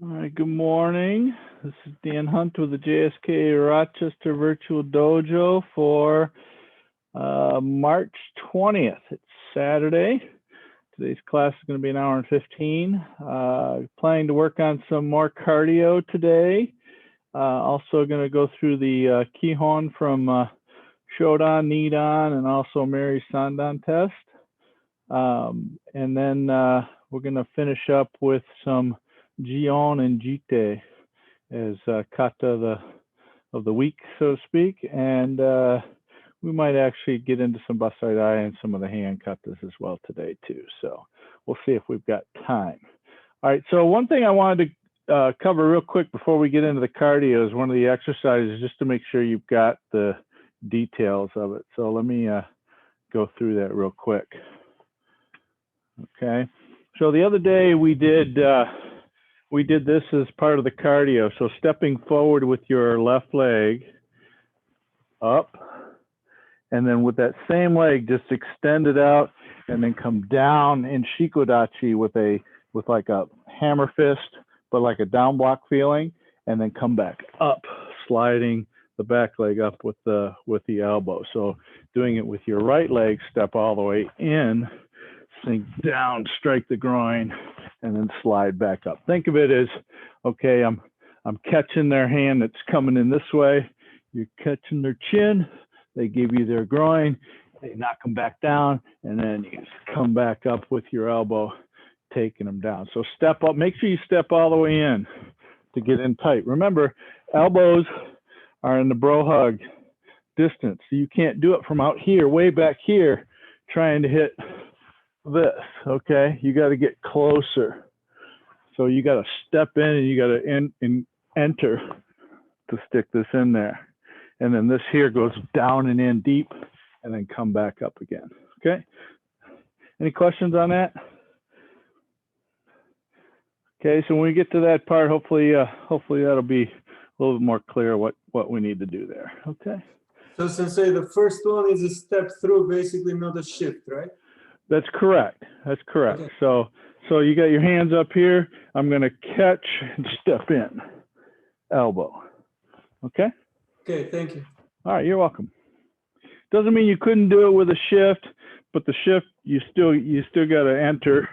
All right, good morning. This is Dan Hunt with the JSKA Rochester Virtual Dojo for March 20th. It's Saturday. Today's class is going to be an hour and 15. Planning to work on some more cardio today. Also going to go through the kihon from Shodan, Nidan, and also Mary's Sandan test. And then we're going to finish up with some Jion and Jitte as kata of the week, so to speak. And we might actually get into some basai and some of the hand katas as well today too. So we'll see if we've got time. All right, so one thing I wanted to cover real quick before we get into the cardio is one of the exercises just to make sure you've got the details of it. So let me go through that real quick. Okay, so the other day we did this as part of the cardio. So stepping forward with your left leg up, and then with that same leg, just extend it out and then come down in shikodachi with like a hammer fist, but like a down block feeling, and then come back up, sliding the back leg up with the elbow. So doing it with your right leg, step all the way in, sink down, strike the groin, and then slide back up. Think of it as, okay, I'm catching their hand that's coming in this way. You're catching their chin. They give you their groin. They knock them back down, and then you come back up with your elbow, taking them down. So step up. Make sure you step all the way in to get in tight. Remember, elbows are in the bro hug distance. So you can't do it from out here, way back here, trying to hit this, okay? You got to get closer. So you got to step in and you got to enter to stick this in there. And then this here goes down and in deep and then come back up again, okay? Any questions on that? Okay, so when we get to that part, hopefully that'll be a little bit more clear what we need to do there, okay? So Sensei, the first one is a step through, basically not a shift, right? That's correct. That's correct. Okay. So you got your hands up here. I'm going to catch and step in, elbow. Okay? Okay, thank you. All right, you're welcome. Doesn't mean you couldn't do it with a shift, but the shift you still got to enter,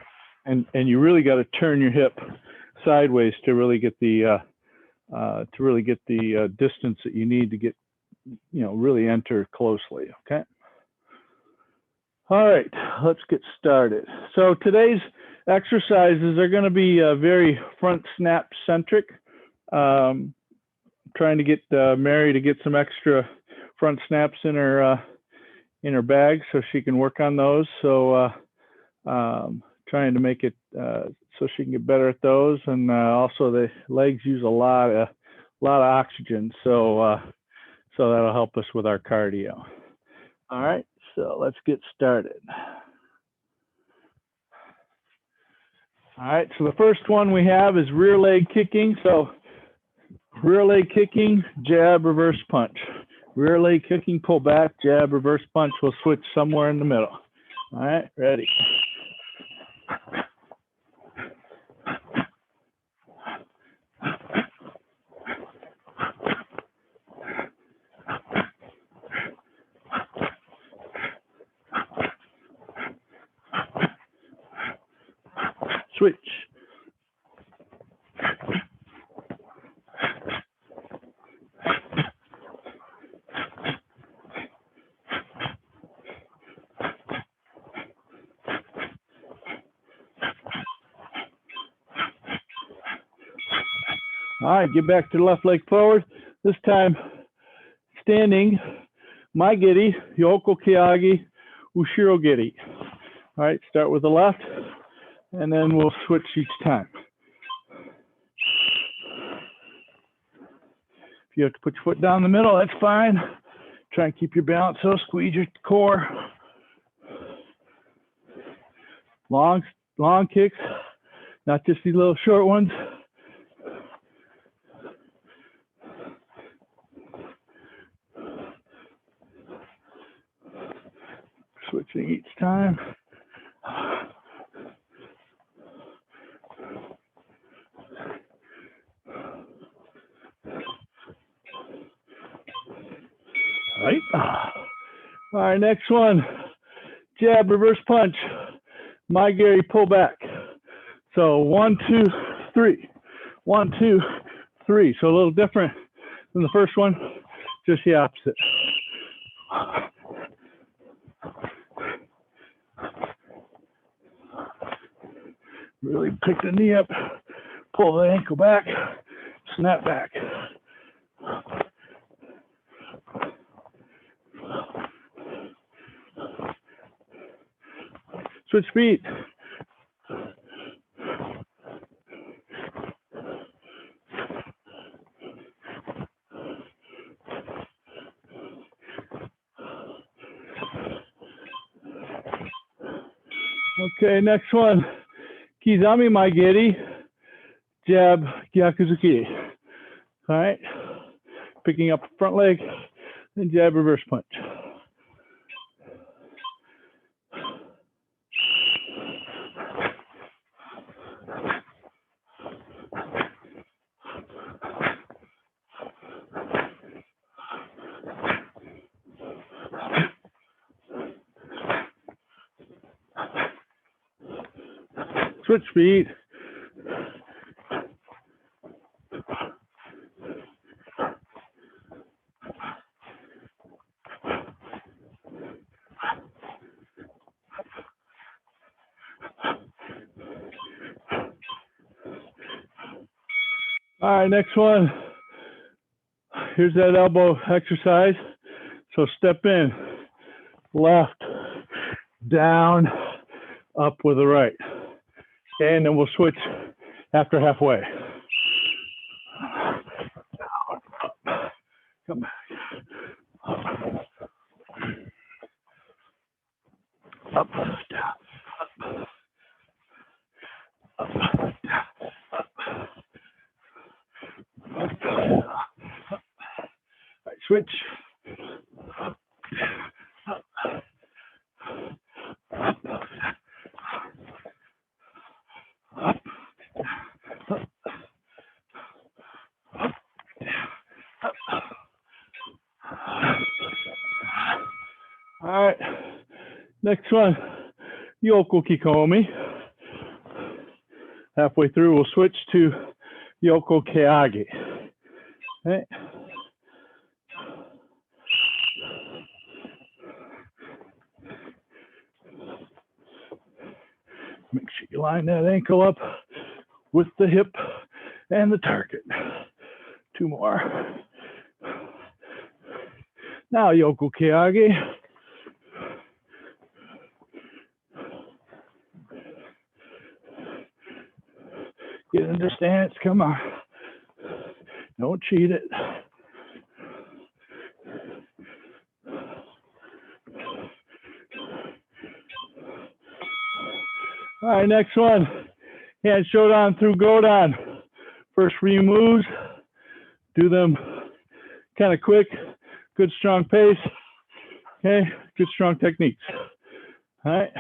and you really got to turn your hip sideways to really get the distance that you need to get, really enter closely. Okay. All right, let's get started. So today's exercises are going to be very front snap centric. Trying to get Mary to get some extra front snaps in her bag so she can work on those. So trying to make it so she can get better at those. And also the legs use a lot of oxygen, so that'll help us with our cardio. All right. So let's get started. All right, so the first one we have is rear leg kicking. So rear leg kicking, jab, reverse punch. Rear leg kicking, pull back, jab, reverse punch. We'll switch somewhere in the middle. All right, ready. Switch. All right, get back to the left leg forward. This time, standing, mai giri, yoko kiagi, ushiro giri. All right, start with the left, and then we'll switch each time. If you have to put your foot down the middle, that's fine. Try and keep your balance, so squeeze your core. Long kicks, not just these little short ones. Switching each time. Right. All right, next one. Jab, reverse punch. My Gary, pull back. So 1, 2, 3. 1, 2, 3. So a little different than the first one, just the opposite. Really pick the knee up, pull the ankle back, snap back. Switch feet. Okay, next one. Kizami Maigiri, jab, Gyakuzuki. All right, picking up front leg, then jab, reverse punch. Switch feet. All right, next one. Here's that elbow exercise. So step in, left, down, up with the right. Okay, and then we'll switch after halfway. Come back. Up, down, up, down, up. All right, switch. Up, up, up, up, all right, next one, Yoko Kikomi. Halfway through, we'll switch to Yoko Keage. Okay. Make sure you line that ankle up with the hip and the target. 2 more. Now Yoko Keage. Get into stance, come on. Don't cheat it. All right, next one. Hand Shodan through Godan. First few moves, do them kind of quick, good strong pace, okay, good strong techniques. All right.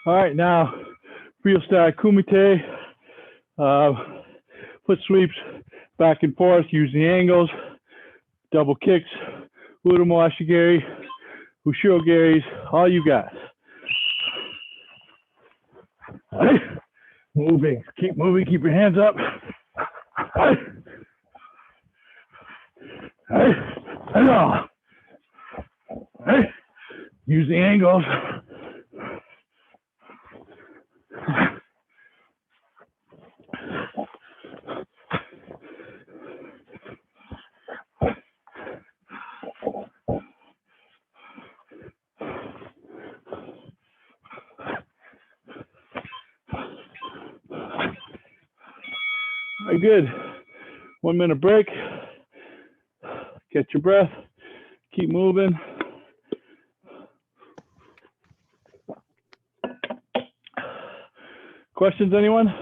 All right, now freestyle kumite, foot sweeps back and forth, use the angles, double kicks, urumo ashigiri, ushiro garis, all you got. All right. Moving, keep moving, keep your hands up. All right. All right. All right. Use the angles. All right, good. 1 minute break. Catch your breath. Keep moving. Questions, anyone?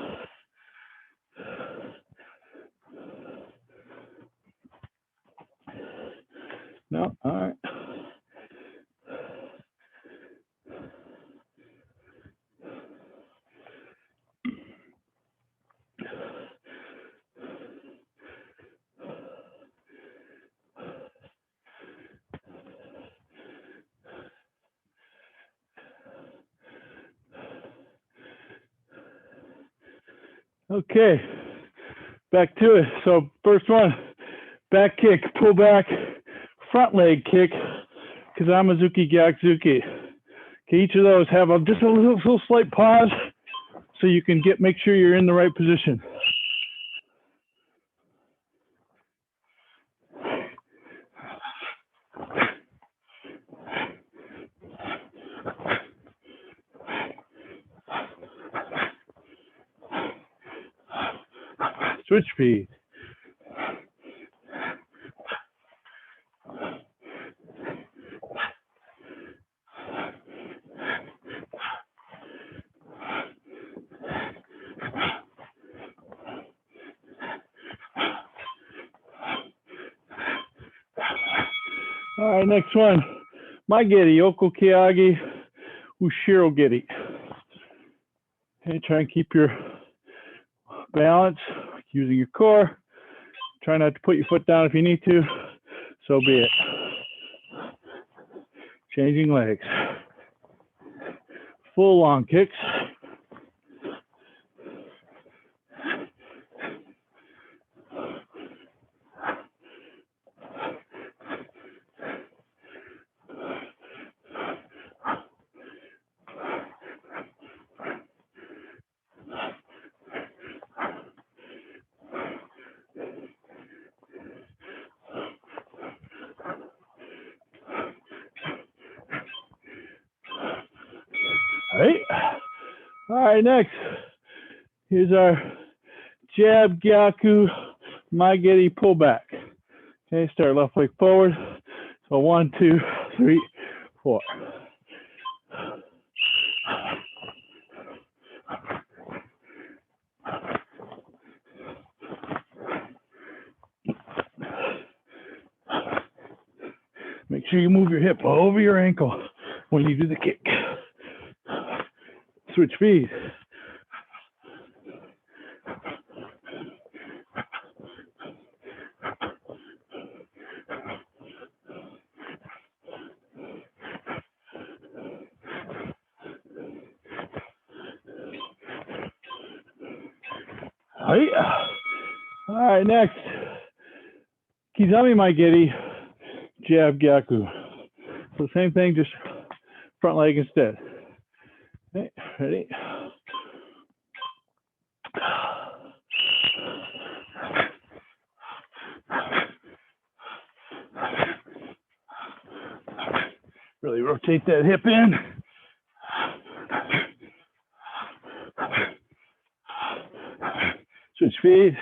No? All right. Okay, back to it. So first one, back kick, pull back, front leg kick, Kazamazuki, Gyakuzuki. Okay, each of those have just a little slight pause so you can make sure you're in the right position. Switch speed. All right, next one. My giri, Oko Kiagi, Ushiro giri. Okay, try and keep your balance using your core. Try not to put your foot down if you need to. So be it. Changing legs. Full long kicks. All right, next. Here's our jab, gyaku, maigiri, pullback. Okay, start left leg forward. So 1, 2, 3, 4. Make sure you move your hip over your ankle when you do the kick. Switch speed. All right, next. Kizami maigiri, jab, gyaku. So same thing, just front leg instead. Okay, ready? Really rotate that hip in. Switch speed.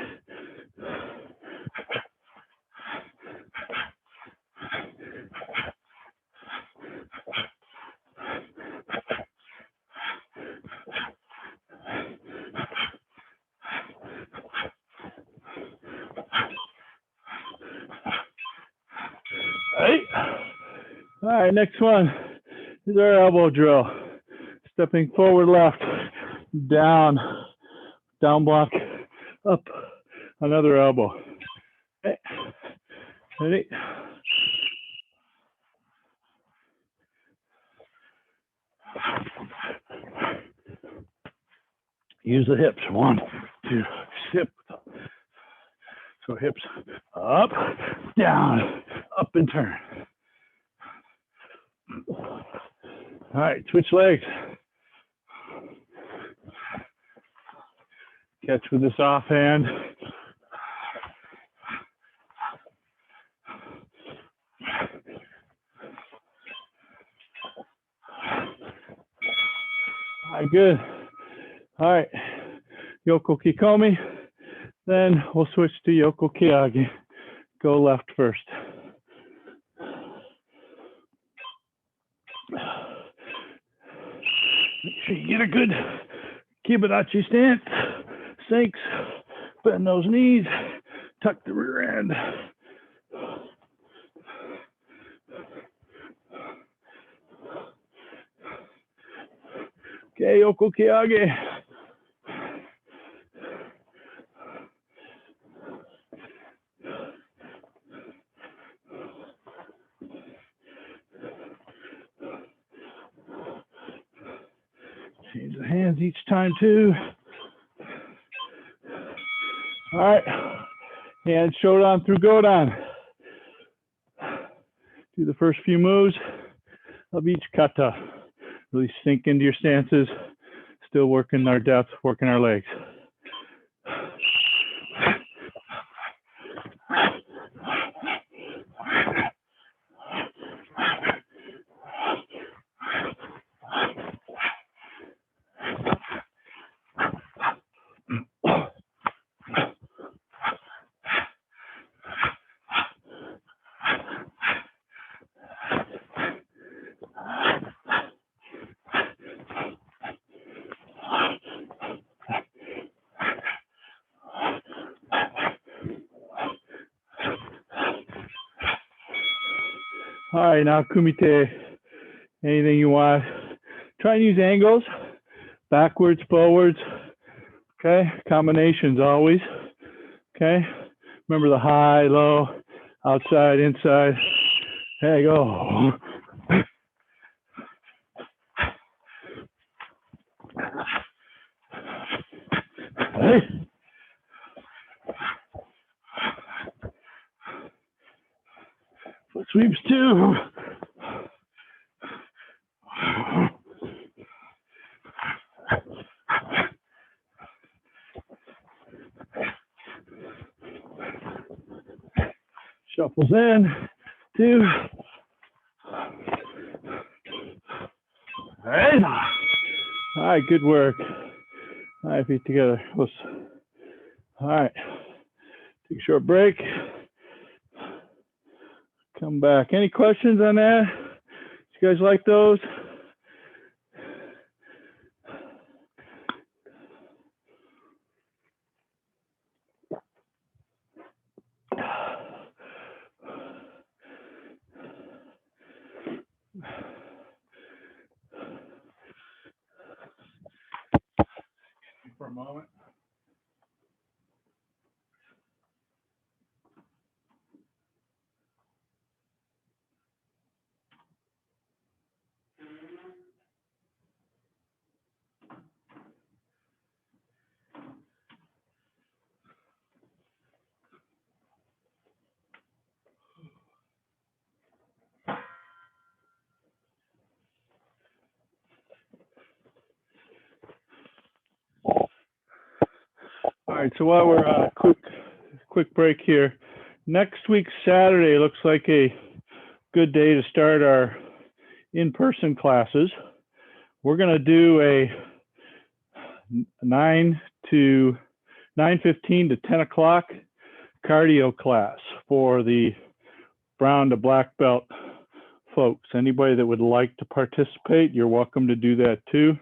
All right, next one is our elbow drill. Stepping forward left, down, down block, up, another elbow. Okay. Ready? Use the hips. 1, 2, hip. So hips up, down, up and turn. All right, switch legs. Catch with this offhand. All right, good. All right, Yoko Kikomi. Then we'll switch to Yoko Kihage. Go left first. Make sure you get a good Kibarachi stance. Sinks. Bend those knees. Tuck the rear end. Okay, Yoko Kihage. Change the hands each time too. All right, and Shodan through Godan. Do the first few moves of each kata. Really sink into your stances. Still working our depth, working our legs. All right, now kumite, anything you want. Try and use angles, backwards, forwards, okay? Combinations always, okay? Remember the high, low, outside, inside. There you go. Hey. Foot sweeps too. Shuffles in, 2. Right. All right, good work. All right, feet together. All right, take a short break. Come back. Any questions on that? You guys like those? For a moment. All right, so while we're on a quick break here, next week Saturday looks like a good day to start our in-person classes. We're going to do a 9:15 to 10 o'clock cardio class for the brown to black belt folks. Anybody that would like to participate, you're welcome to do that too.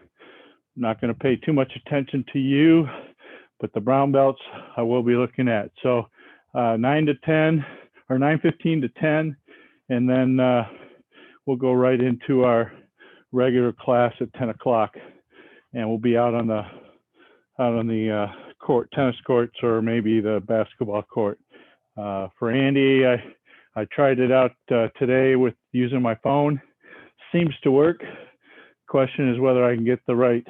I'm not going to pay too much attention to you, but the brown belts I will be looking at. So 9 to 10 or 9:15 to 10, and then we'll go right into our regular class at 10 o'clock, and we'll be out on the court, tennis courts, or maybe the basketball court. For Andy, I tried it out today with using my phone. Seems to work. Question is whether I can get the right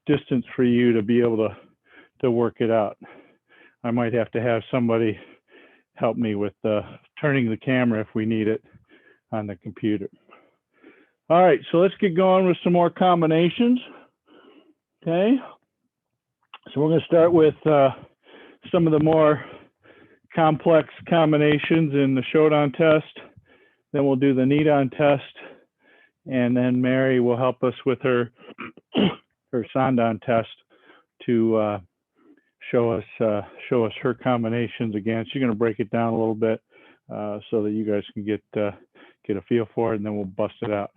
distance for you to be able to work it out. I might have to have somebody help me with turning the camera if we need it on the computer. All right, so let's get going with some more combinations. Okay, so we're going to start with some of the more complex combinations in the Shodan test. Then we'll do the Nidan test, and then Mary will help us with her Sandan test to show us her combinations again. She's going to break it down a little bit so that you guys can get a feel for it, and then we'll bust it out.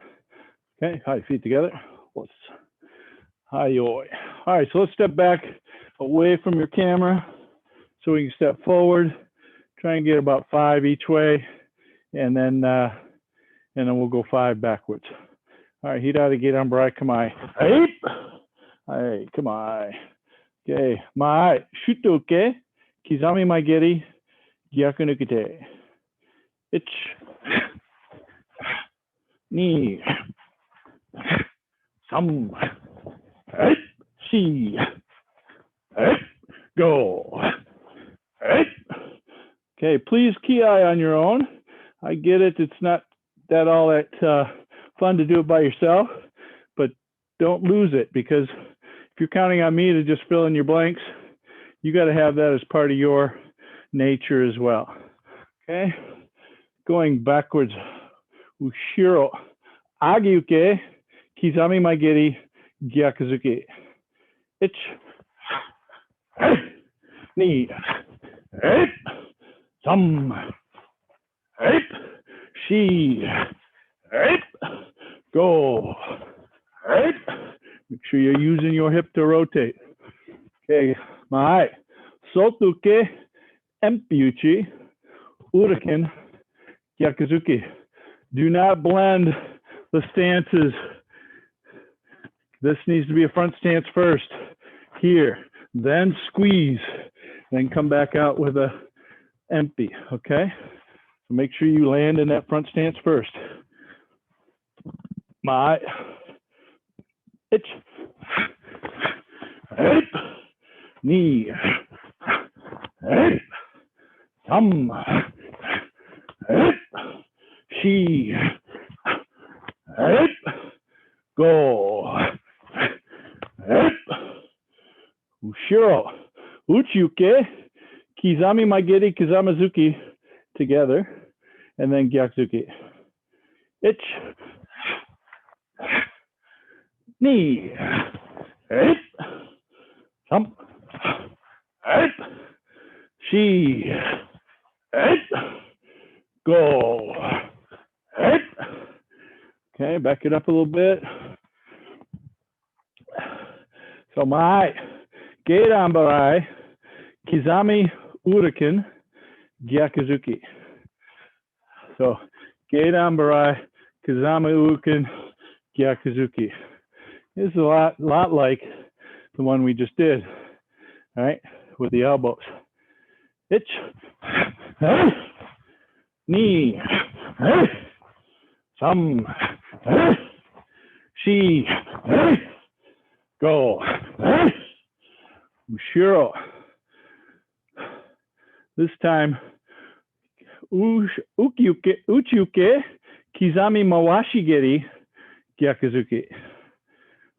Okay, hi, feet together. Let's hi, yoy. All right, so let's step back away from your camera so we can step forward. Try and get about 5 each way, and then we'll go 5 backwards. All right, hida de gedan barai kamai. Hey, come on. Okay, mai shutoke kizami maigeri gyaku nukete. Ich ni sam shi go. Okay, please ki on your own. I get it. It's not that all that fun to do it by yourself, but don't lose it, because if you're counting on me to just fill in your blanks, you got to have that as part of your nature as well. Okay, going backwards. Ushiro agiuke kizami maigeri gyakuzuki. Ich ni sam she go. Make sure you're using your hip to rotate. Okay, mai sotuke empiuchi uraken gyakuzuki. Do not blend the stances. This needs to be a front stance first. Here, then squeeze, then come back out with a empty, okay? So make sure you land in that front stance first. My, ich, knee, thumb, she, go, ushiro, uchiuke, kizami maigeri kizamazuki, together, and then gyakuzuki. Ich, knee, thump, she, go. Okay, back it up a little bit. So my gedan barai kizami uraken gyakuzuki. So gedan barai kizami uraken gyakuzuki. This is a lot like the one we just did, all right, with the elbows. Ich, knee, thumb, she, go, ushiro. This time, uchiuke, kizami mawashigeri, gyakuzuki.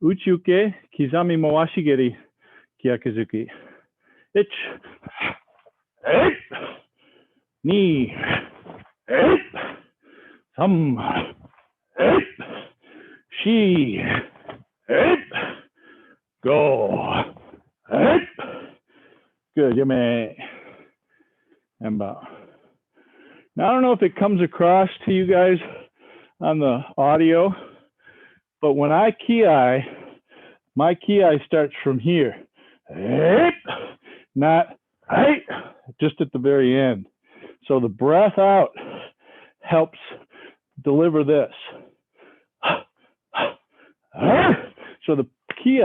Uchiuke, kizami mawashigeri, gyakuzuki. Ich, knee, thumb, she, go. Good, yummy. And bow. Now, I don't know if it comes across to you guys on the audio, but when I ki, my ki starts from here. Not just at the very end. So the breath out helps deliver this. So the ki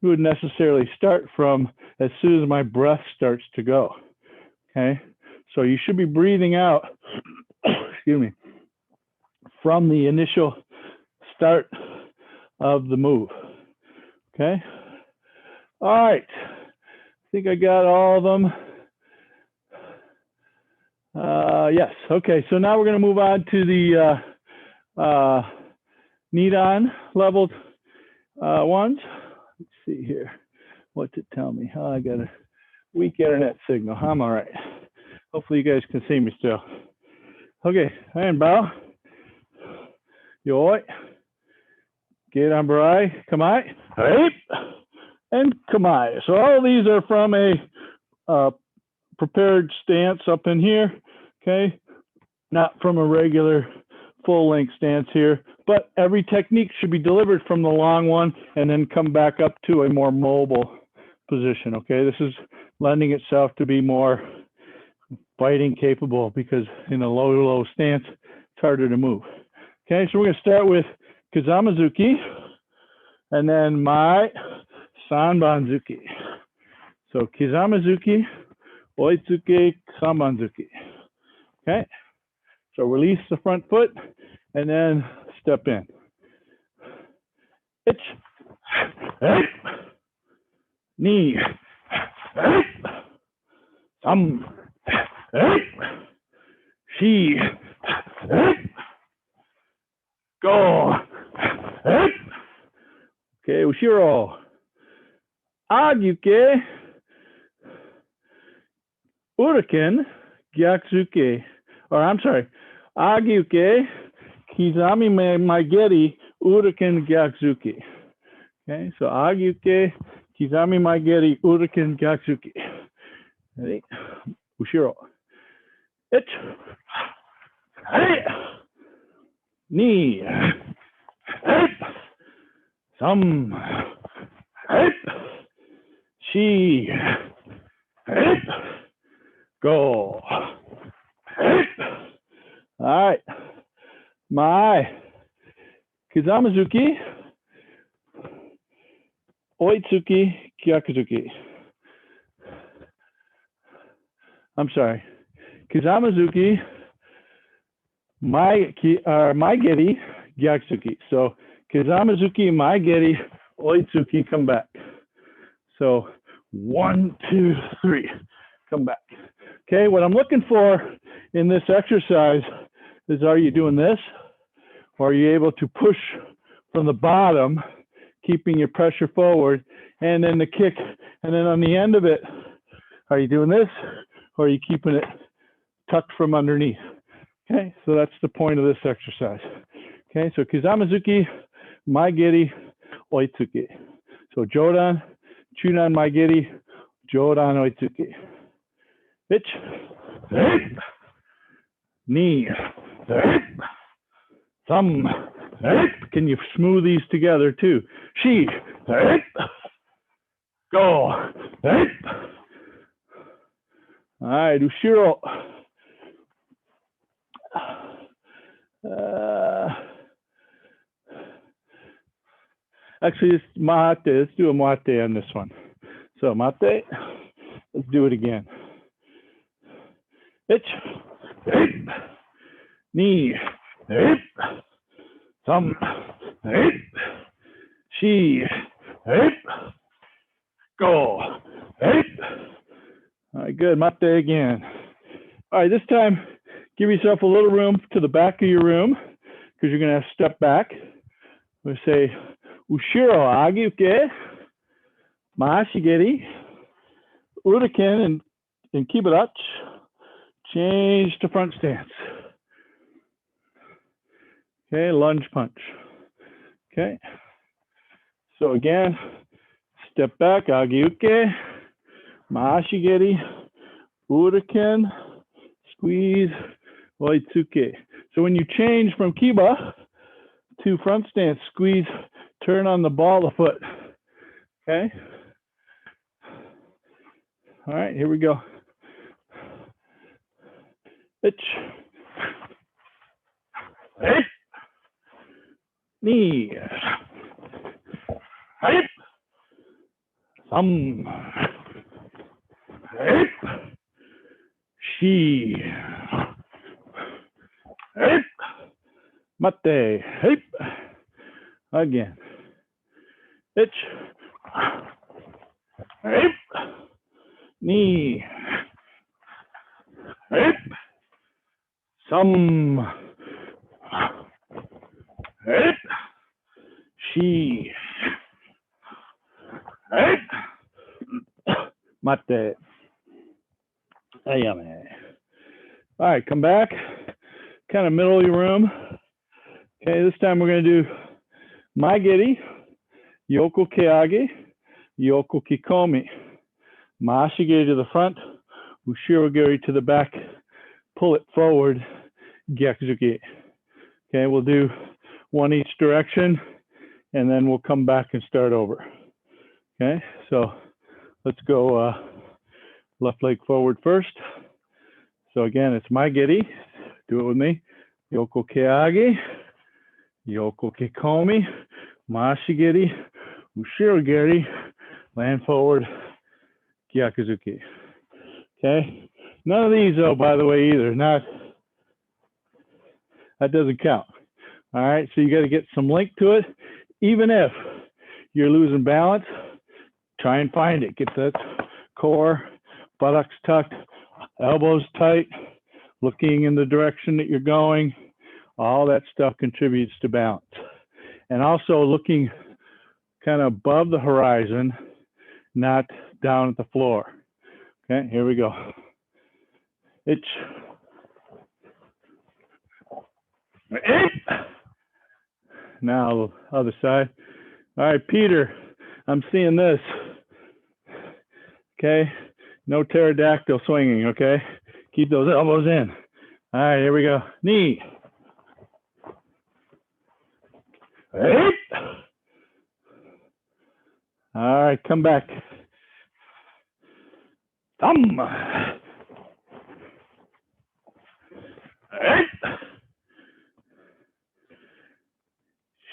would necessarily start from as soon as my breath starts to go. Okay, so you should be breathing out, excuse me, from the initial start of the move. Okay, all right. I think I got all of them. Yes. Okay. So now we're going to move on to the Nidan level ones. Let's see here. What's it tell me? Oh, I got a weak internet signal. I'm all right. Hopefully you guys can see me still. Okay. And bow. Yoi. Gedan barai. Kamai. and kamae. So all of these are from a prepared stance up in here, okay? Not from a regular full-length stance here, but every technique should be delivered from the long one and then come back up to a more mobile position, okay? This is lending itself to be more fighting capable because in a low stance, it's harder to move. Okay, so we're going to start with Kizamazuki and then my Sanbanzuki. So Kizamazuki, Oitsuki, Sanbanzuki. Okay, so release the front foot and then step in. Itch, hey, knee, hey, some, hey, she, hey, go, hey. Okay, Ushiro, Agyuke, Uraken, Gyaksuke, or I'm sorry, Agyuke, Kizami Maigeri, Uraken, Gyaksuki. Okay, so Agyuke, Kizami Maigeri, Uraken, Gyaksuki. Ready? Ushiro. Itch. Hey. Knee. Hey. Some. Hey. She. Hey. Go. Hey. All right. My Kizamazuki, Oitsuki, Gyakuzuki. I'm sorry. Kizamazuki, Maigeri, Gyakuzuki. So Kizamazuki, Maigeri, Oitsuki, come back. So 1, 2, 3, come back. Okay, what I'm looking for in this exercise is, are you doing this? Or are you able to push from the bottom, keeping your pressure forward, and then the kick, and then on the end of it, are you doing this? Or are you keeping it tucked from underneath? Okay, so that's the point of this exercise. Okay, so Kizamazuki, Maigeri, Oitsuki. So Jodan, Chunan Maigeri, Jodan Oitsuki. Itch, knee, thumb. Can you smooth these together too? She, go. All right, Ushiro. Actually, it's mate. Let's do a mate on this one. So mate, let's do it again. Itch, knee, thumb, she, go. All right, good. Mate again. All right, this time, give yourself a little room to the back of your room because you're going to have to step back. We'll say, Ushiro Agyuke, Maashigeri, Uraken, and Kibarachi. Change to front stance. Okay, lunge punch. Okay. So again, step back, Agyuke, Maashigeri, Uraken, squeeze, Oitsuke. So when you change from Kiba to front stance, squeeze, turn on the ball of the foot. Okay. All right, here we go. Itch. Hey. Knee. Hey. Thumb. Hey. She. Hey. Mate. Hey. Again. Itch. Hey. Knee. Hey. Some. Hey. She. Hey. Mate. Ayame. All right, come back. Kind of middle of your room. Okay, this time we're going to do Maigeri, Yoko Keage, Yoku kikomi. Mashigiri to the front, ushirogiri to the back, pull it forward, gyakuzuki. Okay, we'll do one each direction, and then we'll come back and start over. Okay, so let's go left leg forward first. So again, it's my giri. Do it with me. Yoko keagi, yoko kikomi, mashigiri, ushirogiri, land forward, gyakuzuki. Okay, none of these though, by the way, either. That doesn't count. All right, so you got to get some link to it. Even if you're losing balance, try and find it. Get that core, buttocks tucked, elbows tight, looking in the direction that you're going. All that stuff contributes to balance. And also looking kind of above the horizon, not down at the floor. Okay, here we go. It's now the other side. All right, Peter, I'm seeing this. Okay, no pterodactyl swinging, okay? Keep those elbows in. All right, here we go. Knee. All right, come back. Thumb.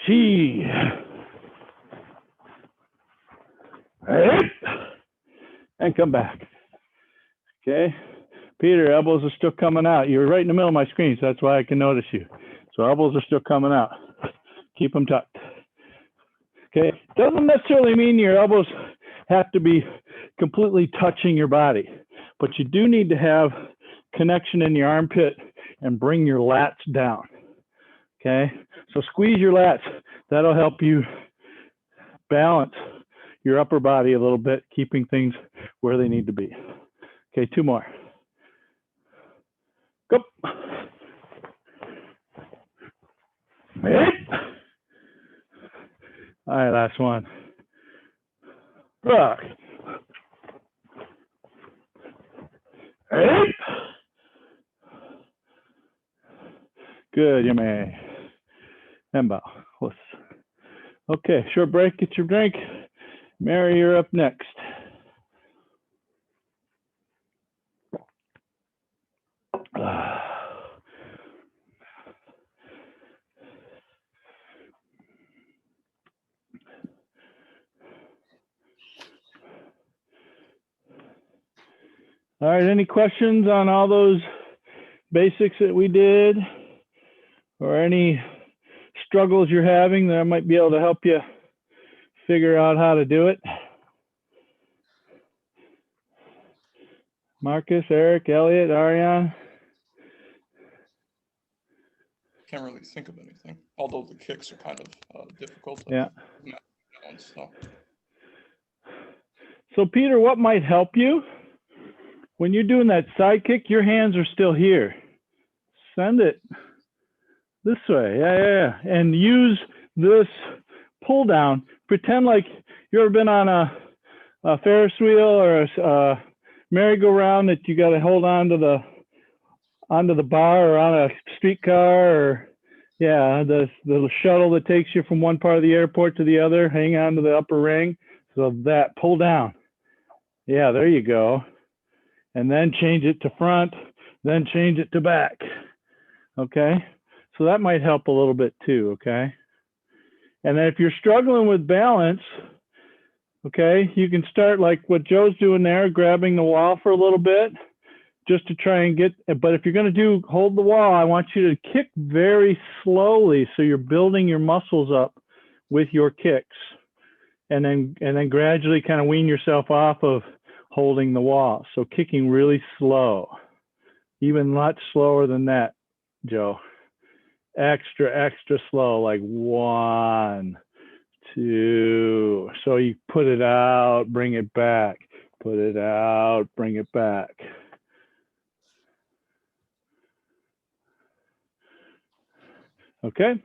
She. And come back. Okay. Peter, elbows are still coming out. You're right in the middle of my screen, so that's why I can notice you. So elbows are still coming out. Keep them tucked. Okay. Doesn't necessarily mean your elbows have to be completely touching your body, but you do need to have connection in your armpit and bring your lats down. Okay. So squeeze your lats. That'll help you balance your upper body a little bit, keeping things where they need to be. Okay, two more. Go. All right, last one. Rock. Good, you may. And bow. Okay, short break, get your drink. Mary, you're up next. All right, any questions on all those basics that we did, or any struggles you're having that I might be able to help you figure out how to do it? Marcus, Eric, Elliot, Ariane? Can't really think of anything, although the kicks are kind of difficult. Yeah. So. So Peter, what might help you? When you're doing that side kick, your hands are still here. Send it this way, yeah. And use this pull down. Pretend like you ever been on a Ferris wheel or a merry-go-round that you got to hold onto the bar, or on a streetcar, or the shuttle that takes you from one part of the airport to the other. Hang on to the upper ring. So that pull down. Yeah, there you go. And then change it to front, then change it to back. Okay, so that might help a little bit too. Okay, and then if you're struggling with balance, okay, you can start like what Joe's doing there, grabbing the wall for a little bit, just to try and get. But if you're going to hold the wall, I want you to kick very slowly, so you're building your muscles up with your kicks, and then gradually kind of wean yourself off of holding the wall. So kicking really slow, even much slower than that, Joe. Extra slow, like 1, 2. So you put it out, bring it back, put it out, bring it back. Okay.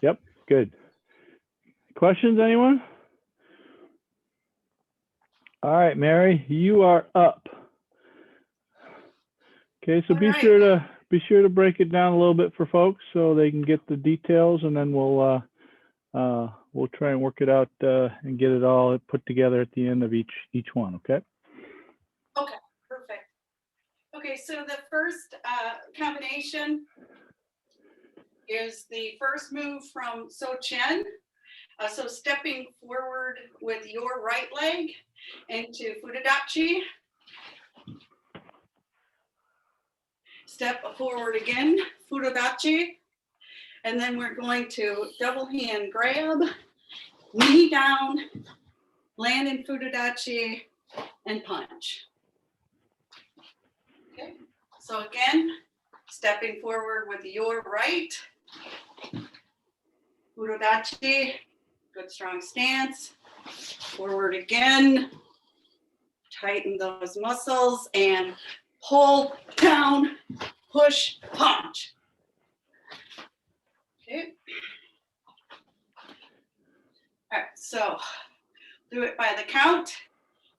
Yep, good. questions, anyone? All right, Mary, you are up. Okay, so All be right. sure to break it down a little bit for folks so they can get the details, and then we'll try and work it out and get it all put together at the end of each one. Okay. Okay, perfect. Okay, so the first combination is the first move from So-Chen. So stepping forward with your right leg into Fudodachi. Step forward again, Fudodachi. And then we're going to double hand grab, knee down, land in Fudodachi, and punch. Okay, so again, stepping forward with your right, Fudodachi, good strong stance. Forward again, tighten those muscles and pull down, push, punch. Okay. All right, so do it by the count.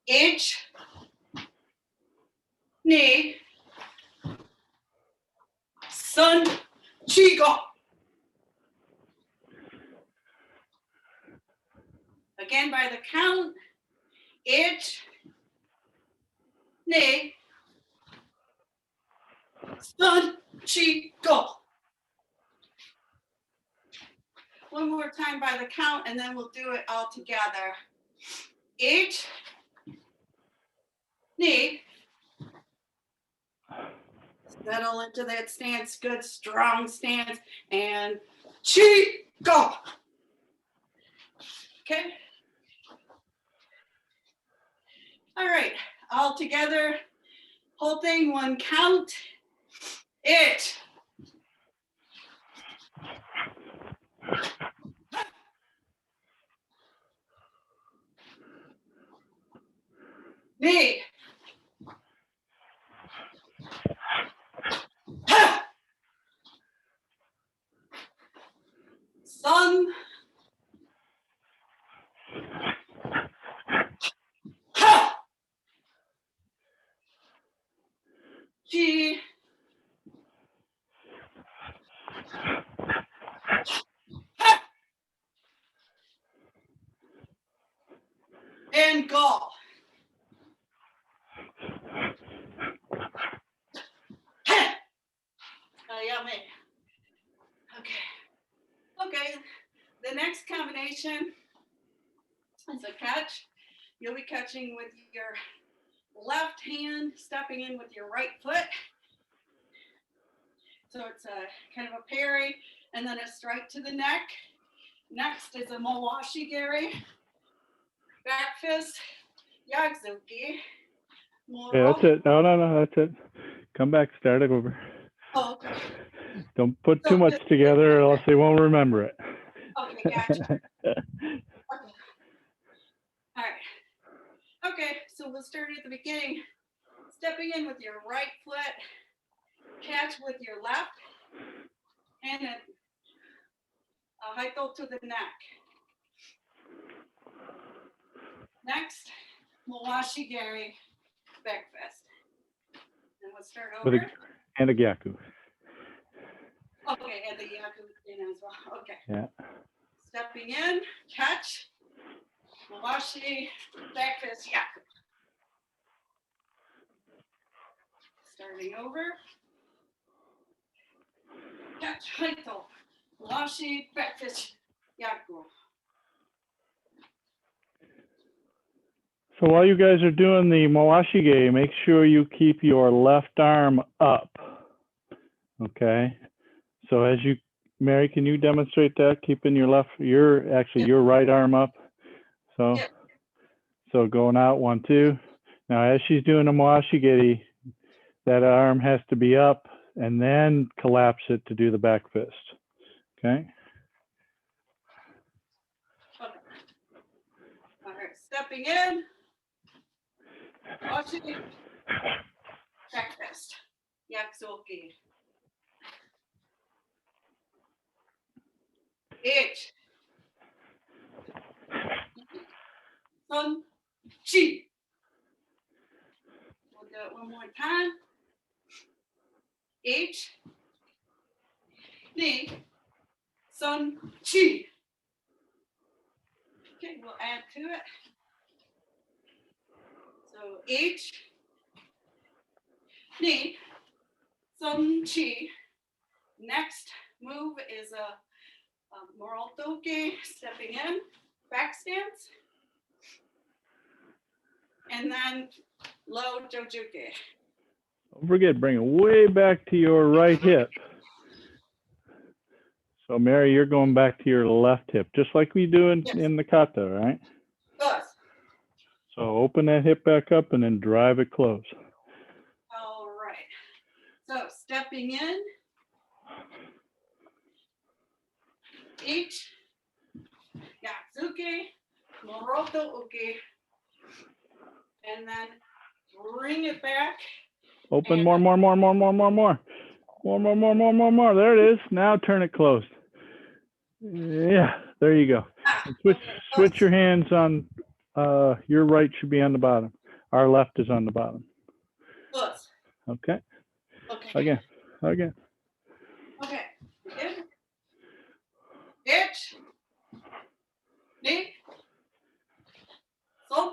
Ich, ni, sun, chi, go. Again by the count. Ich, ni, sun, chi, go. One more time by the count, and then we'll do it all together. Ich, ni. Settle into that stance, good strong stance, and chi, go. Okay. All right, all together, whole thing, one count. Ich, ni, ha, sun, ha, chi, ha, and go. Ha. Yummy. Okay. Okay. The next combination is a catch. You'll be catching with your left hand, stepping in with your right foot. So it's a kind of a parry, and then a strike to the neck. Next is a Mawashi Gary. Back fist, Yagzuki. Yeah, that's it. No, that's it. Come back, start it over. Oh, okay. Don't put too much together, or else they won't remember it. Okay, gotcha. Okay. All right. Okay, so we'll start at the beginning. Stepping in with your right foot, catch with your left, and a haito to the neck. Next, Mawashi Gary, back fist. And we'll start over. And a gyaku. Okay, and the yaku in as well. Okay. Yeah. Stepping in, catch, Mawashi, back fist, yaku. Starting over. Catch, haito, Mawashi, back fist, yaku. So while you guys are doing the Mawashige, make sure you keep your left arm up. Okay. So as you, Mary, can you demonstrate that? Keeping your your right arm up. So, Yeah. So going out 1, 2. Now as she's doing a Mawashige, that arm has to be up and then collapse it to do the back fist. Okay. Okay. All right, stepping in. Mawashi, back fist, Yakusoki. Ich, H, Ni, Sun, Chi. Okay, we'll add to it. So H, Ni, Sun, Chi. Next move is a Morotoke, stepping in, back stance. And then low Jojuke. Don't forget, bring it way back to your right hip. So Mary, you're going back to your left hip, just like we do Yes. in the kata, right? Good. So open that hip back up and then drive it close. All right. So stepping in. H, Yatsuke, Moroto Uke. And then bring it back. Open more. More. There it is. Now turn it closed. Yeah, there you go. And switch your hands on, your right should be on the bottom. Our left is on the bottom. Close. Okay, Okay. again. Okay. In. H. Ni. Son.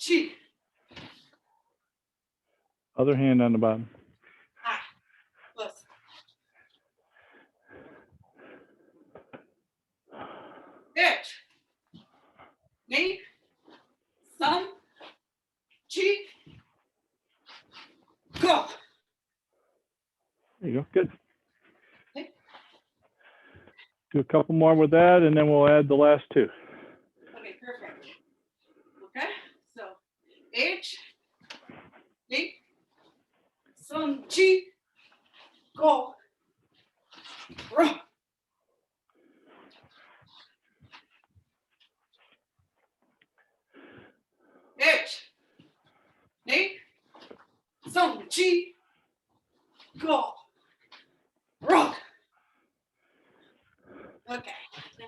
Chi. Other hand on the bottom. Ah. Close. H. Ni. Son. Chi. Go. There you go, good. Okay. Do a couple more with that and then we'll add the last two. Okay, perfect. Okay, so H, Ni, Sun, Chi, Go, Ro. H, Ni, Sun, Chi, Go, Ro. Okay.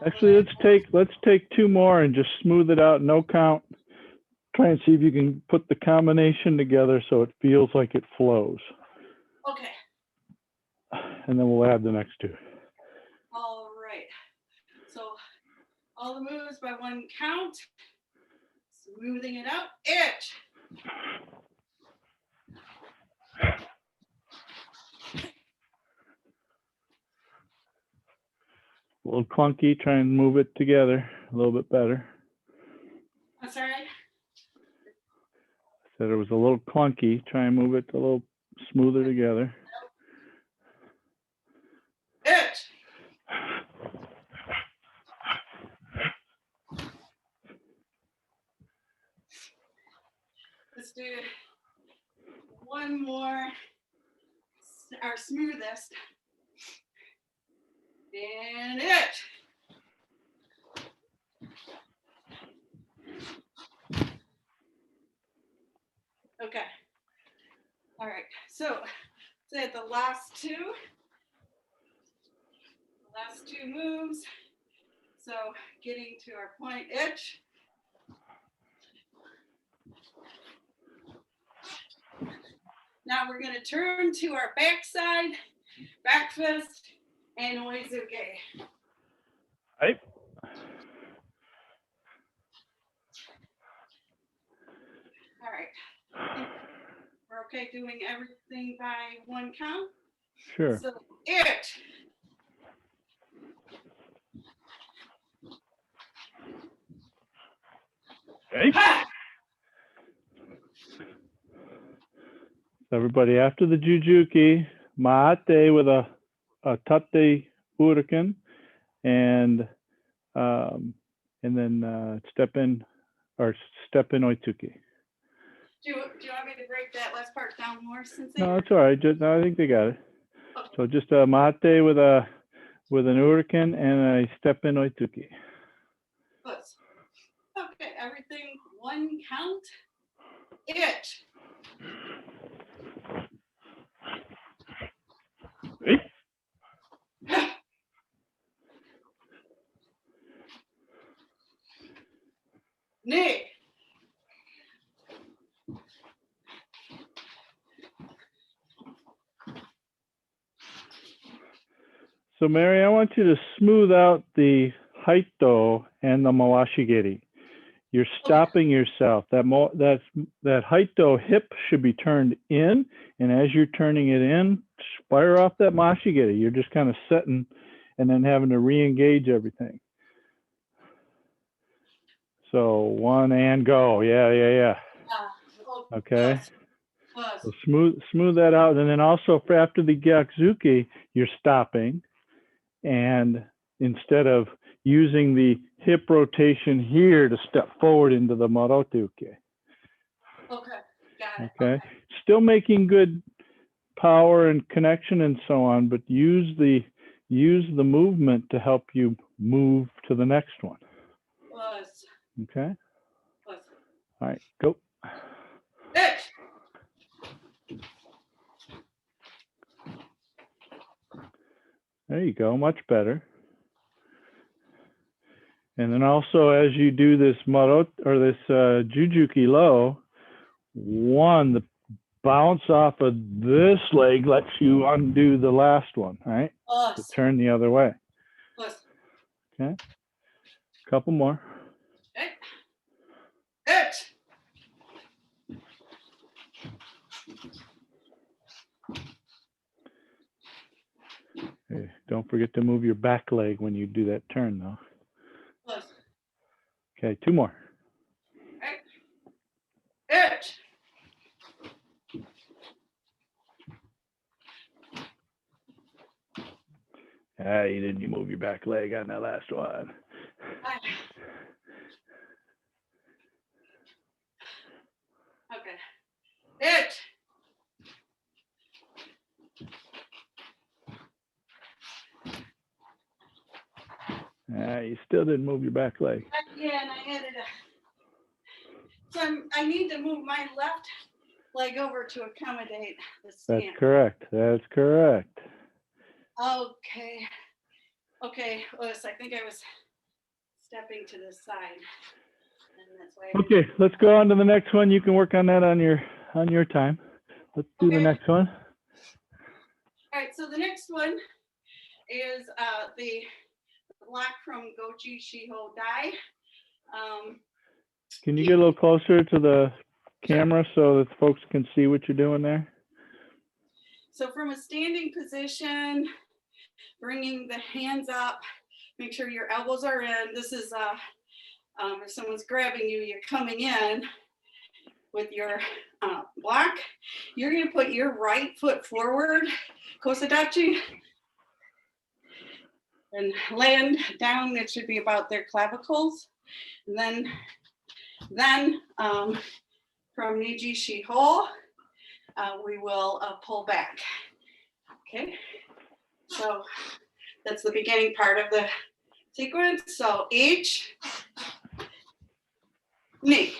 Actually, let's take two more and just smooth it out, no count. Try and see if you can put the combination together so it feels like it flows. Okay, And then we'll add the next two. all right. So all the moves by one count. Smoothing it out. H. A little clunky, try and move it together a little bit better. I'm sorry. Said it was a little clunky, try and move it a little smoother together. H. Let's do one more, our smoothest. And H. Okay. All right. So say the last two moves. So getting to our point H. Now we're going to turn to our backside, back fist, and oizuke. Right. All right. We're okay doing everything by one count. Sure. So it. Okay. Ha! Everybody, after the Jujuki, Maate with a Tate Uriken, and then step in Oitsuki. Do you want me to break that last part down more since No, it's all right. No, I think they got it. So just a Maate with an Uriken and a step in Oitsuki. Close. Okay, everything one count. It. Ni. So Mary, I want you to smooth out the haito and the mawashigiri. You're stopping yourself. That haito hip should be turned in, and as you're turning it in, fire off that mashigiri. You're just kind of setting and then having to re-engage everything. So 1 and go. Yeah. Okay. So smooth that out, and then also for after the gyakuzuki, you're stopping, and instead of using the hip rotation here to step forward into the marotuke. Okay, got it. Okay, still making good power and connection and so on, but use the movement to help you move to the next one. Plus. Okay. Plus. All right, go. There you go, much better. And then also as you do this jujuki low, the bounce off of this leg lets you undo the last one, right? To turn the other way. Okay. Couple more. Hey, don't forget to move your back leg when you do that turn, though. Okay, 2 more. You didn't move your back leg on that last one. Okay. You still didn't move your back leg. Yeah, and I added so I need to move my left leg over to accommodate the stand. That's correct. That's correct. Okay. Okay, Louis, I think I was stepping to the side. And that's why Okay, let's go on to the next one. You can work on that on your time. Let's do the next one. All right, so the next one is the block from Goji Shiho Dai. Can you get a little closer to the camera so that folks can see what you're doing there? So from a standing position, bringing the hands up, make sure your elbows are in. This is if someone's grabbing you, you're coming in with your block. You're going to put your right foot forward, kosadachi, and land down. It should be about their clavicles. And then from Niji Shiho, we will pull back. Okay, so that's the beginning part of the sequence. So each knee,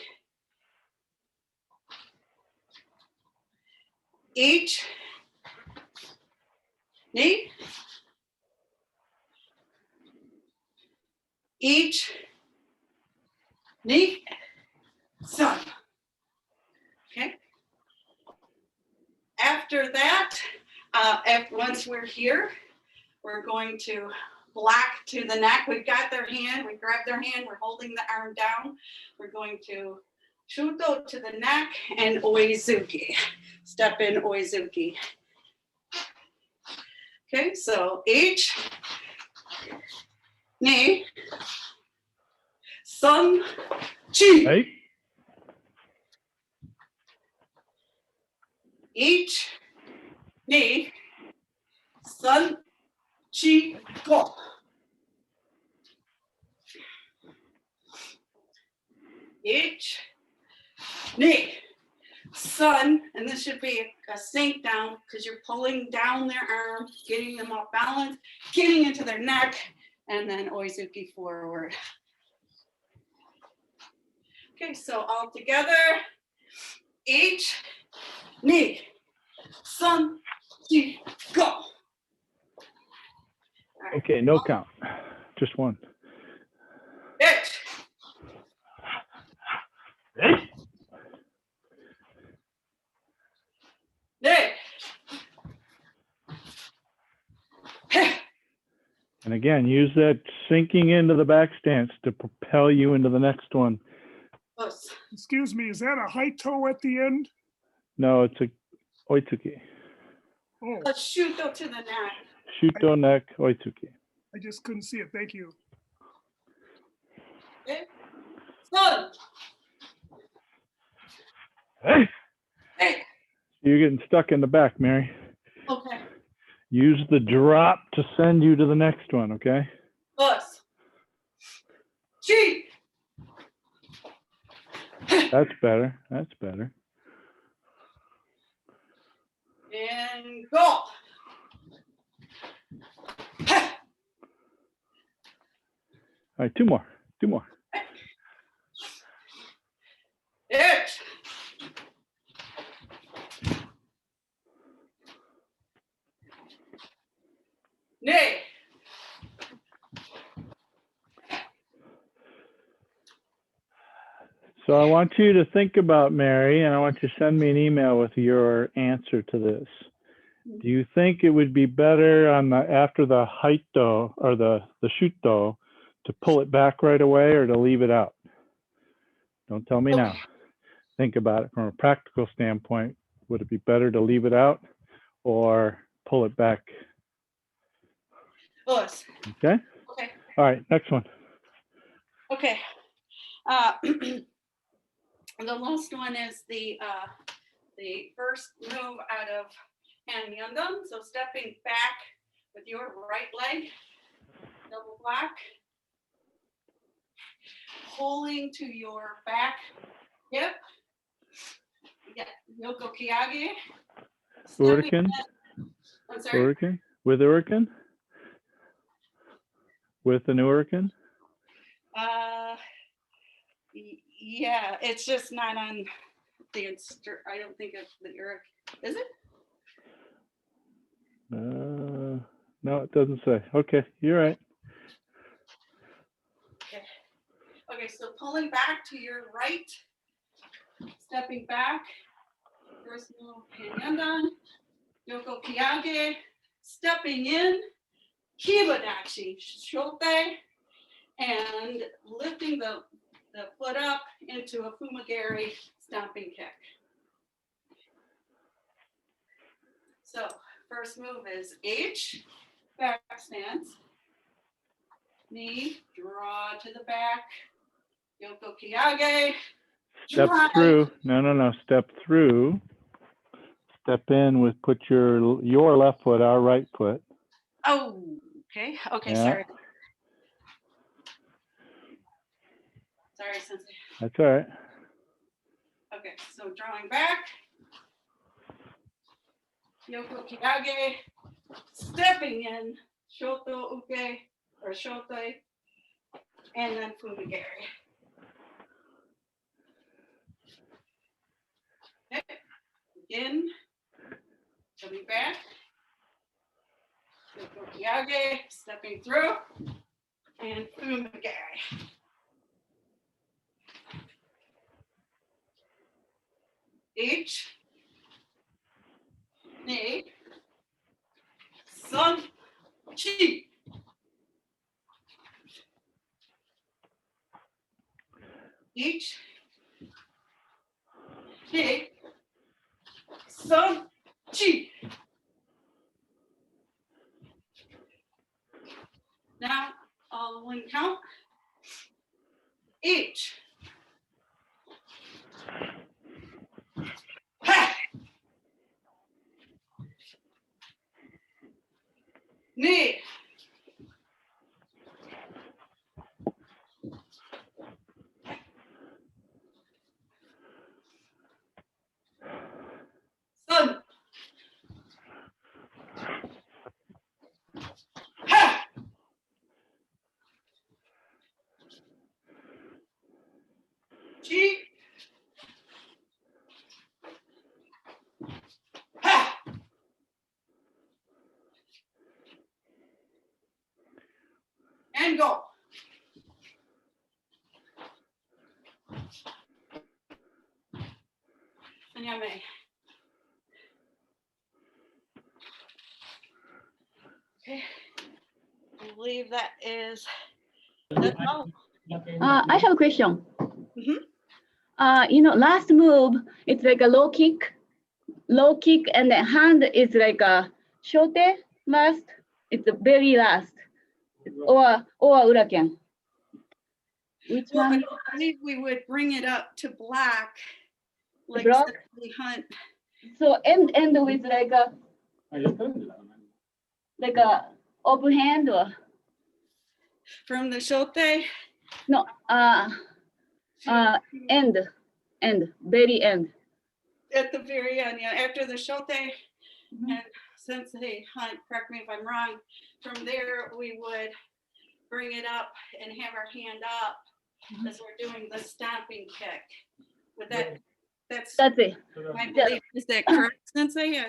each knee, each knee, sun. Okay. After that, once we're here, we're going to block to the neck. We've got their hand, we grab their hand, we're holding the arm down. We're going to shuto to the neck and oizuki. Step in oizuki. Okay, so each knee, sun, chi. Right? Each knee, sun, chi, go. Each knee, sun, and this should be a sink down because you're pulling down their arm, getting them off balance, getting into their neck, and then oizuki forward. Okay, so all together, each knee, sun, chi, go. Right. Okay, no count, just one. Each. Knee. again, use that sinking into the back stance to propel you into the next one. Us. Excuse me, is that a high toe at the end? No, it's a oitsuki. Oh, A shuto to the neck. Shuto neck oitsuki. I just couldn't see it. Thank you. Okay. Sun. Hey, Hey. you're getting stuck in the back, Mary. Okay. Use the drop to send you to the next one, okay? Us. Chi. That's better. That's better. And go. All right, two more. Two more. It. Nay. So I want you to think about Mary, and I want you to send me an email with your answer to this. Do you think it would be better on the after the haito or the shuto to pull it back right away or to leave it out? Don't tell me now. Think about it from a practical standpoint. Would it be better to leave it out or pull it back? Us. Okay. Okay. All right. Next one. Okay. The last one is the first move out of hand Nidan. So stepping back with your right leg, double black, pulling to your back hip. Yeah, Yoko Kiyage. Uriken. I'm sorry. Uriken. With Uriken. With an Uriken. Yeah, it's just not on the I don't think it's the Uric. Is it? No, it doesn't say. Okay, you're right. Okay, so pulling back to your right, stepping back, first move, Panyandan, Yoko Kiyage, stepping in, Kibadachi, Shote, and lifting the foot up into a Fumagari stomping kick. So first move is H, back stance, knee, draw to the back, Yoko Kiyage, Step drive. through. No. Step through. Step in with put your left foot, our right foot. Oh, okay. Okay, Yeah. sorry. Sorry, Sensei. That's all right. Okay, so drawing back. Yoko Kiyage, stepping in, Shoto Uke, or Shote, and then Fumigari. Okay, again, coming back. Yoko Kiyage, stepping through, and Fumigari. H, knee, sun, chi. H, knee, sun, chi. Now, all one count. H. Ha. Knee. Sun. Ha. Chi. Ha. And go. And you may. Okay. believe that is, that's all. I have a question. Mhm. Last move, it's like a low kick, and the hand is like a shote last. It's the very last, or uraken. Which Well, I one? believe we would bring it up to black, like Block? Stephanie Hunt. So end with like a open hand or From the shote, no? End, very end. at the very end, yeah, after the shote, and Sensei Hunt, correct me if I'm wrong, from there, we would bring it up and have our hand up as we're doing the stomping kick. With that, that's That's it. my belief. Is that correct, Sensei?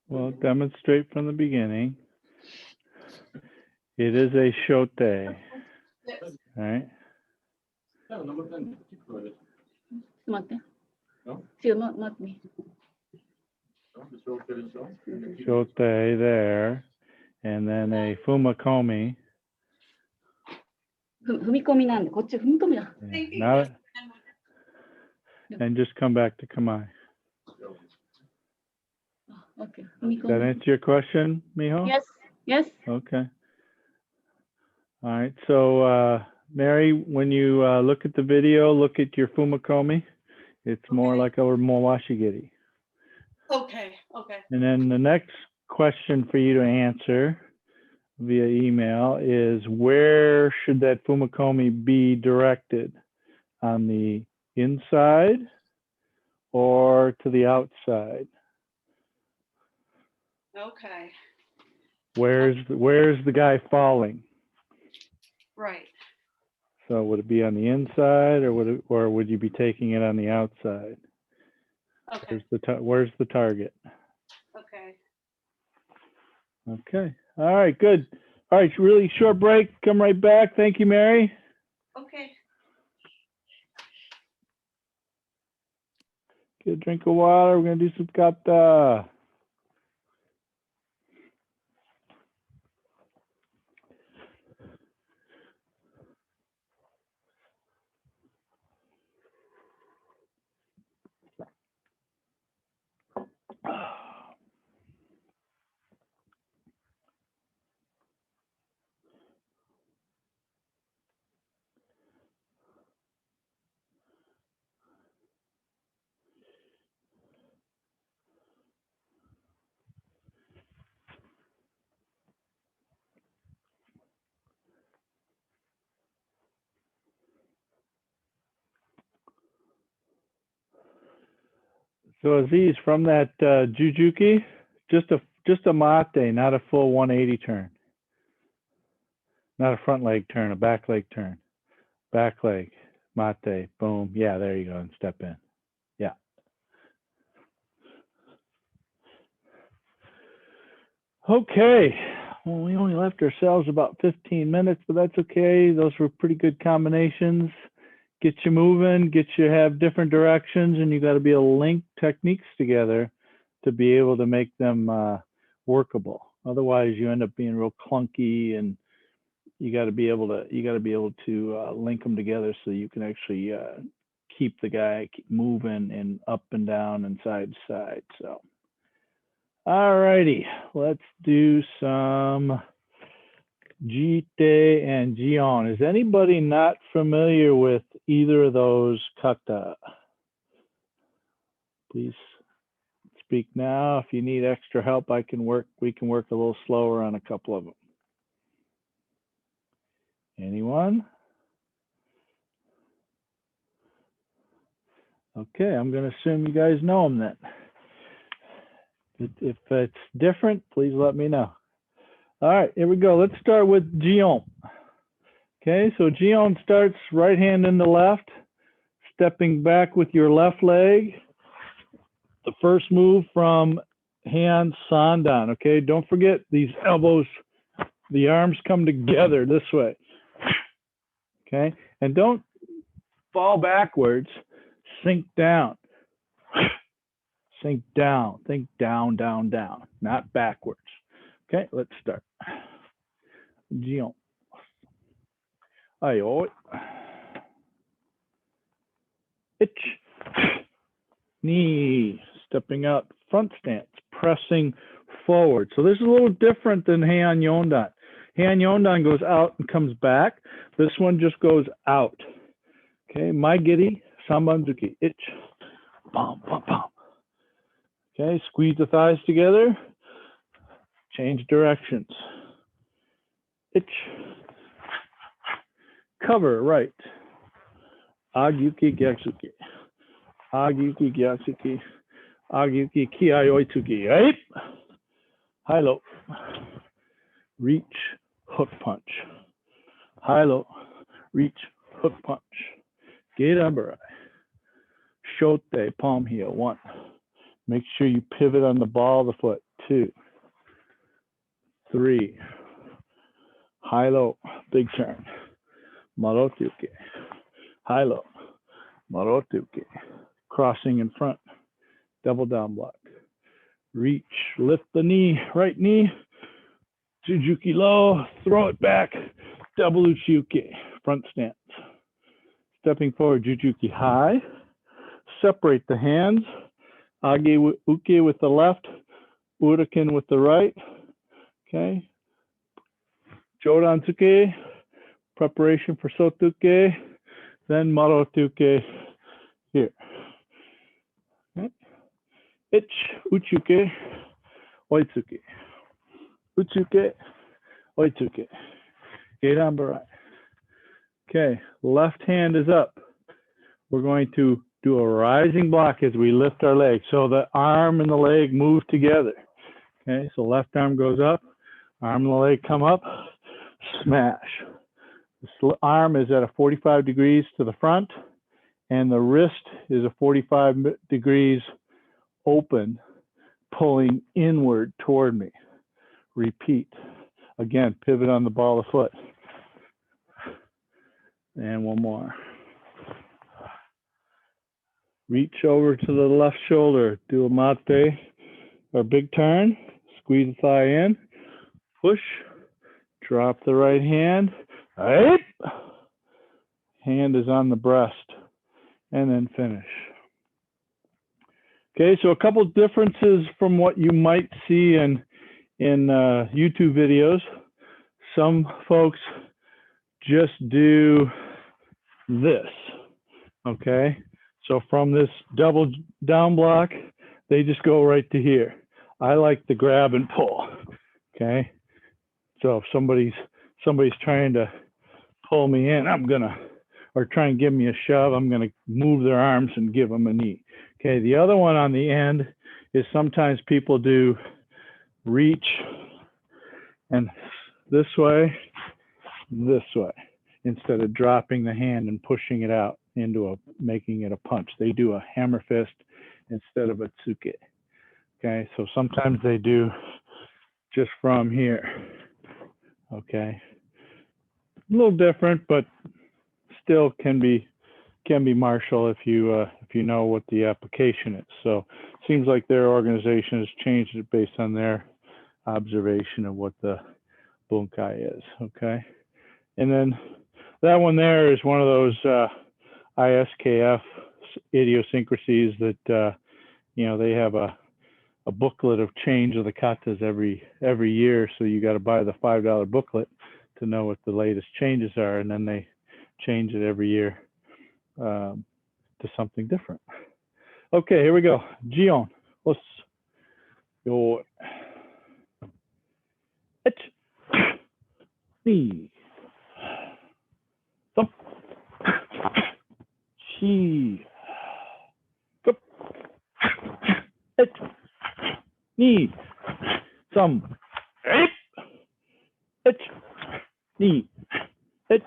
Well, demonstrate from the beginning. It is a shote, Yes. right? ちょっと待って。違う、待って。 Shote there, and then a fumakomi. 踏み込みなんで、こっち踏み込みだ。 Yeah, not, and just come back to kamai. Okay. 踏み込 Does that み。 answer your question, Miho? Yes. Yes. Okay. All right. So, Mary, when you look at the video, look at your fumakomi. It's more Okay. like a mowashigiri. Okay, okay. And then the next question for you to answer via email is, where should that fumakomi be directed? On the inside or to the outside? Okay, Where's the guy falling? right. So would it be on the inside, or would you be taking it on the outside? Okay, Where's the target? okay. Okay. All right. Good. All right. Really short break. Come right back. Thank you, Mary. Okay. Get a drink of water. We're gonna do some kata. So Aziz, from that jujuki, just a mate, not a full 180 turn. Not a front leg turn, a back leg turn. Back leg, mate, boom. Yeah, there you go, and step in. Yeah. Okay. Well, we only left ourselves about 15 minutes, but that's okay. Those were pretty good combinations. Get you moving, get you have different directions, and you got to be able to link techniques together to be able to make them workable. Otherwise, you end up being real clunky, and you got to be able to link them together so you can actually keep the guy moving and up and down and side to side. So, all righty, let's do some Jitte and Jion. Is anybody not familiar with either of those kata? Please speak now. If you need extra help, we can work a little slower on a couple of them. Anyone? Okay, I'm going to assume you guys know them then. If it's different, please let me know. All right, here we go. Let's start with Jion. Okay, so Jion starts right hand in the left, stepping back with your left leg. The first move from hand Sandan. Okay, don't forget these elbows, the arms come together this way. Okay, and don't fall backwards, sink down. Sink down, think down, down, down, not backwards. Okay, let's start. Jion. Ayo. Ich. Knee. Stepping out. Front stance. Pressing forward. So this is a little different than Heian Yondan. Heian Yondan goes out and comes back. This one just goes out. Okay. Mai giri. Sambanzuki. Ich. Bam, bam, bam. Okay. Squeeze the thighs together. Change directions. Ich. Cover right. Agyuki gyatsuki. Agyuki gyatsuki. Agyuki kiayoitsuki. Right? High low. Reach. Hook punch. High low. Reach. Hook punch. Gerambarai. Shote. Palm heel. 1. Make sure you pivot on the ball of the foot. 2. 3. High low. Big turn. Marotuke. High low. Marotuke. Crossing in front. Double down block. Reach. Lift the knee. Right knee. Tsujuki low. Throw it back. Double uchiuke. Front stance. Stepping forward. Jujuki high. Separate the hands. Age uke with the left. Uraken with the right. Okay. Shodan tsuke. Preparation for sotuke. Then marotuke here. Okay. Ich, uchuke, oitsuke. Uchuke, oitsuke. Gerambarai. Okay, left hand is up. We're going to do a rising block as we lift our leg. So the arm and the leg move together. Okay, so left arm goes up, arm and the leg come up, smash. The arm is at a 45 degrees to the front, and the wrist is a 45 degrees open, pulling inward toward me. Repeat. Again, pivot on the ball of the foot. And one more. Reach over to the left shoulder. Do a mate or big turn. Squeeze the thigh in. Push. Drop the right hand. Right. Hand is on the breast. And then finish. Okay, so a couple differences from what you might see in YouTube videos. Some folks just do this, okay? So from this double down block, they just go right to here. I like the grab and pull, okay? So if somebody's trying to pull me in, or try and give me a shove, I'm gonna move their arms and give them a knee. Okay, the other one on the end is sometimes people do reach and this way, instead of dropping the hand and pushing it out into making it a punch. They do a hammer fist instead of a tsuke. Okay, so sometimes they do just from here. Okay, a little different, but still can be martial if you know what the application is. So it seems like their organization has changed it based on their observation of what the bunkai is. Okay, and then that one there is one of those ISKF idiosyncrasies that they have a booklet of change of the katas every year, so you got to buy the $5 booklet to know what the latest changes are, and then they change it every year to something different. Okay, here we go. Jion. Let's go. Ich. Ni. Thump. Chi. Cup. Ich. Ni. Thump. Ich. Ni. Ich.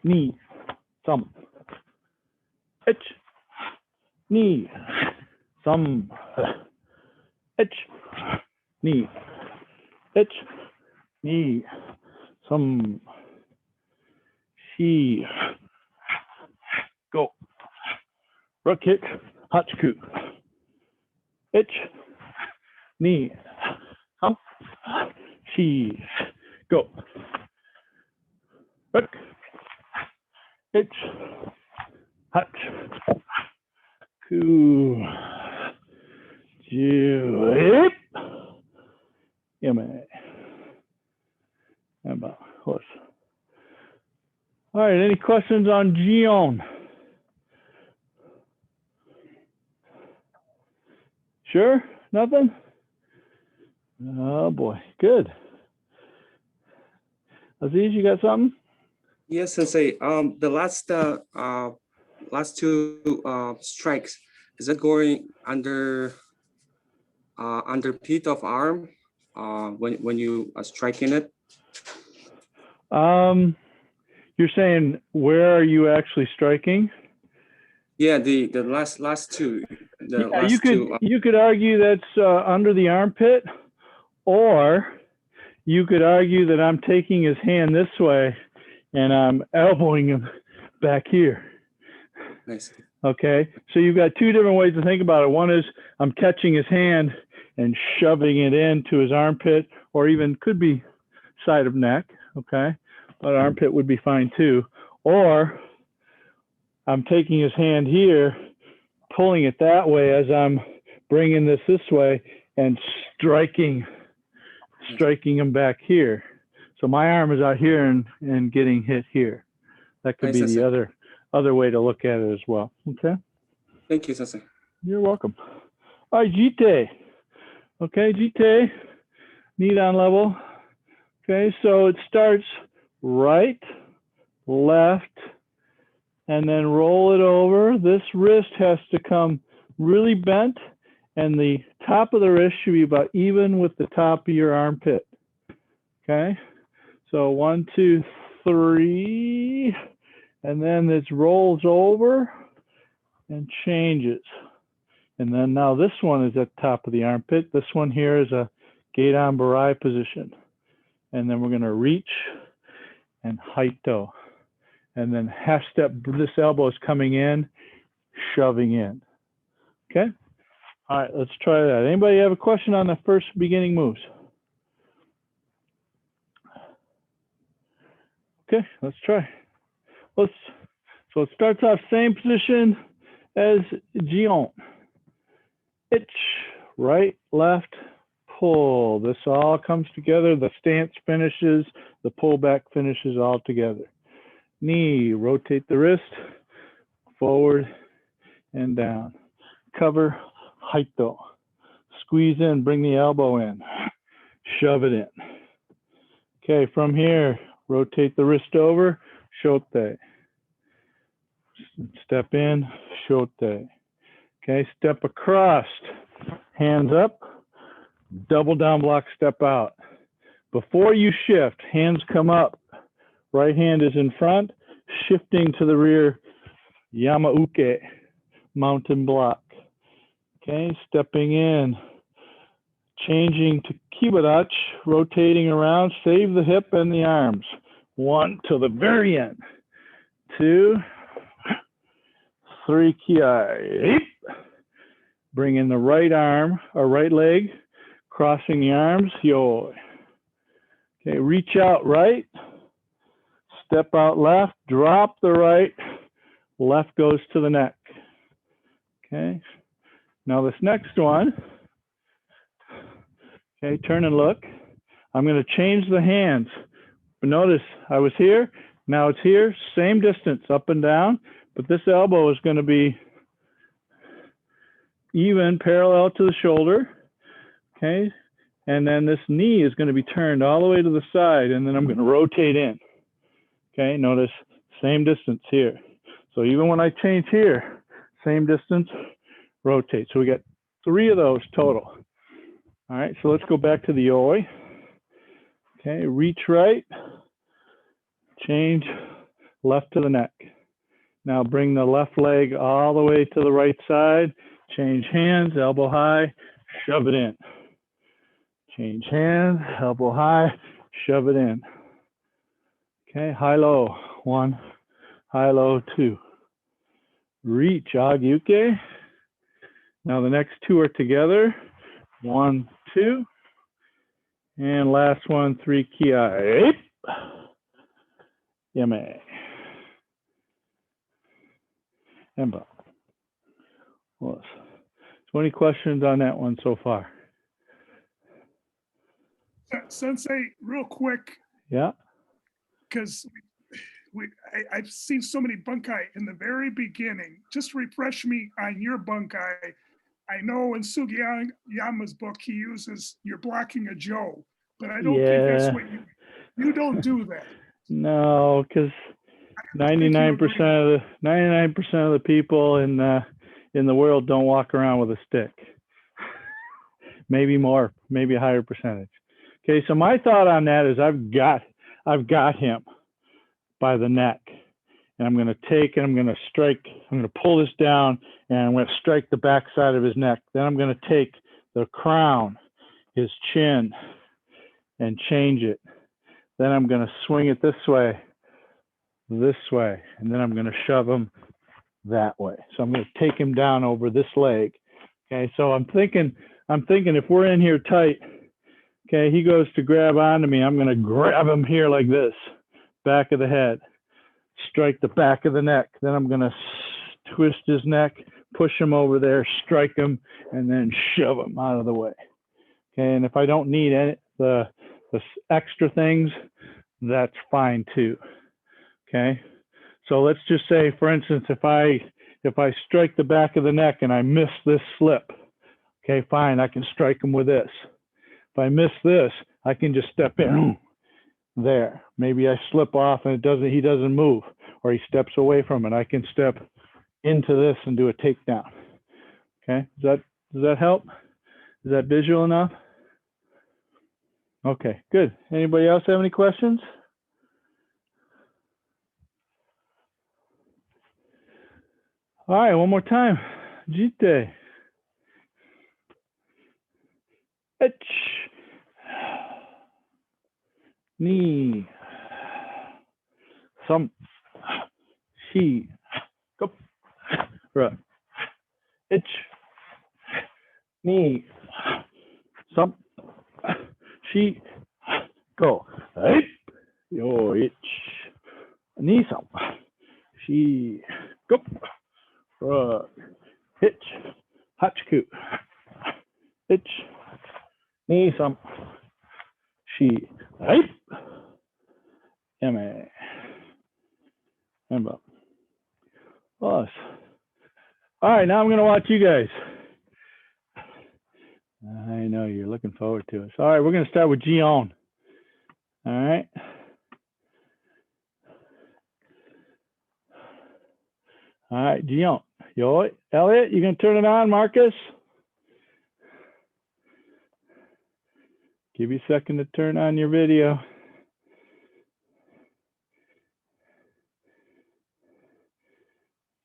Ni. Thump. Ich. Ni. Thump. Ich. Ni. Ich. Ni. Thump. Shi. Go. Rook kick. Hachiku. Ich. Ni. Thump. Shi. Go. Ich. Hach. Ku. Jiu. Hip. Yame. About horse. All right, any questions on Jion? Sure? Nothing? Oh boy, good. Aziz, you got something? Yes, Sensei. The last two strikes, is it going under pit of arm when you are striking it? You're saying where are you actually striking? Yeah, the last two. The Yeah, last two. you could argue that's under the armpit, or you could argue that I'm taking his hand this way and I'm elbowing him back here. Nice. Okay, so you've got two different ways to think about it. One is I'm catching his hand and shoving it into his armpit, or even could be side of neck. Okay, but armpit would be fine too. Or I'm taking his hand here, pulling it that way as I'm bringing this way and striking him back here. So my arm is out here and getting hit here. That could Nice, be Sensei. the other way to look at it as well. Okay. Thank you, Sensei. You're welcome. All right, Jitte. Okay, Jitte, Nidan level. Okay, so it starts right, left, and then roll it over. This wrist has to come really bent, and the top of the wrist should be about even with the top of your armpit. Okay, so 1, 2, 3, and then this rolls over and changes. And then now this one is at the top of the armpit. This one here is a Geidan Barai position. And then we're going to reach and haito. And then half step, this elbow is coming in, shoving in. Okay? All right, let's try that. Anybody have a question on the first beginning moves? Okay, let's try. So it starts off same position as Jion. Ich, right, left, pull. This all comes together. The stance finishes, the pullback finishes all together. Knee, rotate the wrist, forward and down. Cover, haito. Squeeze in, bring the elbow in, shove it in. Okay, from here, rotate the wrist over, shote. Step in, shote. Okay, step across, hands up, double down block, step out. Before you shift, hands come up, right hand is in front, shifting to the rear, Yamauke, mountain block. Okay, stepping in, changing to Kibarachi, rotating around, save the hip and the arms. 1 till the very end. 2, 3, kiai. Bring in the right arm, or right leg, crossing the arms, yo. Okay, reach out right, step out left, drop the right, left goes to the neck. Okay, now this next one, okay, turn and look. I'm going to change the hands. But notice I was here, now it's here, same distance up and down, but this elbow is going to be even parallel to the shoulder. Okay, and then this knee is going to be turned all the way to the side, and then I'm going to rotate in. Okay, notice same distance here. So even when I change here, same distance, rotate. So we got 3 of those total. All right, so let's go back to the oi. Okay, reach right, change left to the neck. Now bring the left leg all the way to the right side, change hands, elbow high, shove it in. Change hands, elbow high, shove it in. Okay, high low, 1, high low, 2. Reach, agyuke. Now the next 2 are together, 1, 2. And last one, 3, kiai. Yame. Emba. Well, so any questions on that one so far? Sensei, real quick, Yeah. because I've seen so many bunkai in the very beginning. Just refresh me on your bunkai. I know in Sugiyama's book, he uses you're blocking a Joe, but I don't think that's Yeah. what you don't do that. No, because think you 99% agree. of the people in the world don't walk around with a stick. Maybe more, maybe a higher percentage. Okay, so my thought on that is I've got him by the neck, and I'm going to take and I'm going to strike. I'm going to pull this down, and I'm going to strike the back side of his neck. Then I'm going to take the crown, his chin, and change it. Then I'm going to swing it this way, and then I'm going to shove him that way. So I'm going to take him down over this leg. Okay, so I'm thinking if we're in here tight, okay, he goes to grab onto me, I'm going to grab him here like this, back of the head, strike the back of the neck. Then I'm going to twist his neck, push him over there, strike him, and then shove him out of the way. Okay, and if I don't need any the extra things, that's fine too. Okay, so let's just say, for instance, if I strike the back of the neck and I miss this slip, okay, fine, I can strike him with this. If I miss this, I can just step in there. Maybe I slip off and he doesn't move, or he steps away from it. I can step into this and do a takedown. Okay, does that help? Is that visual enough? Okay, good. Anybody else have any questions? All right, one more time. Jitte. Ich. Ni. Some. She. Go. Right. Ich. Ni. Some. She. Go. Hey. Yo. Ich. Ni. Some. She. Go. Right. Hitch. Hachiku. Hitch. Ni. Some. She. Hey. Yame. Emba. Us. All right, now I'm going to watch you guys. I know you're looking forward to it. All right, we're going to start with Jion. All right. All right, Jion. Yo, Elliot, you going to turn it on, Marcus? Give you a second to turn on your video.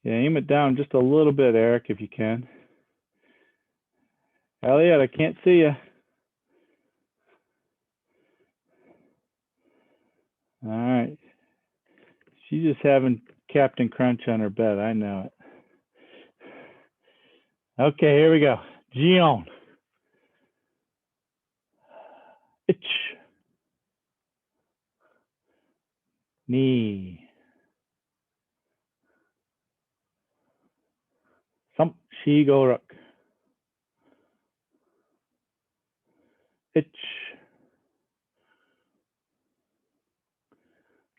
Yeah, aim it down just a little bit, Eric, if you can. Elliot, I can't see you. All right. She's just having Captain Crunch on her bed. I know it. Okay, here we go. Jion. Ich. Ni. Some. She go rook. Ich.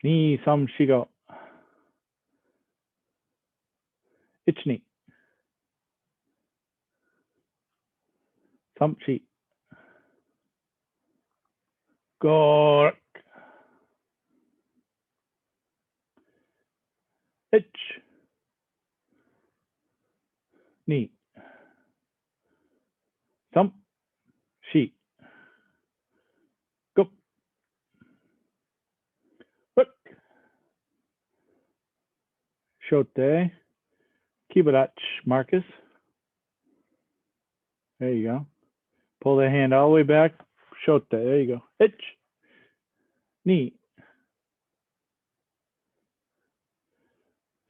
Ni. Some. She go. Ich ni. Some. She. Go rook. Ich. Ni. Some. She. Go. Rook. Shote. Kibarach, Marcus. There you go. Pull the hand all the way back. Shote. There you go. Ich. Ni.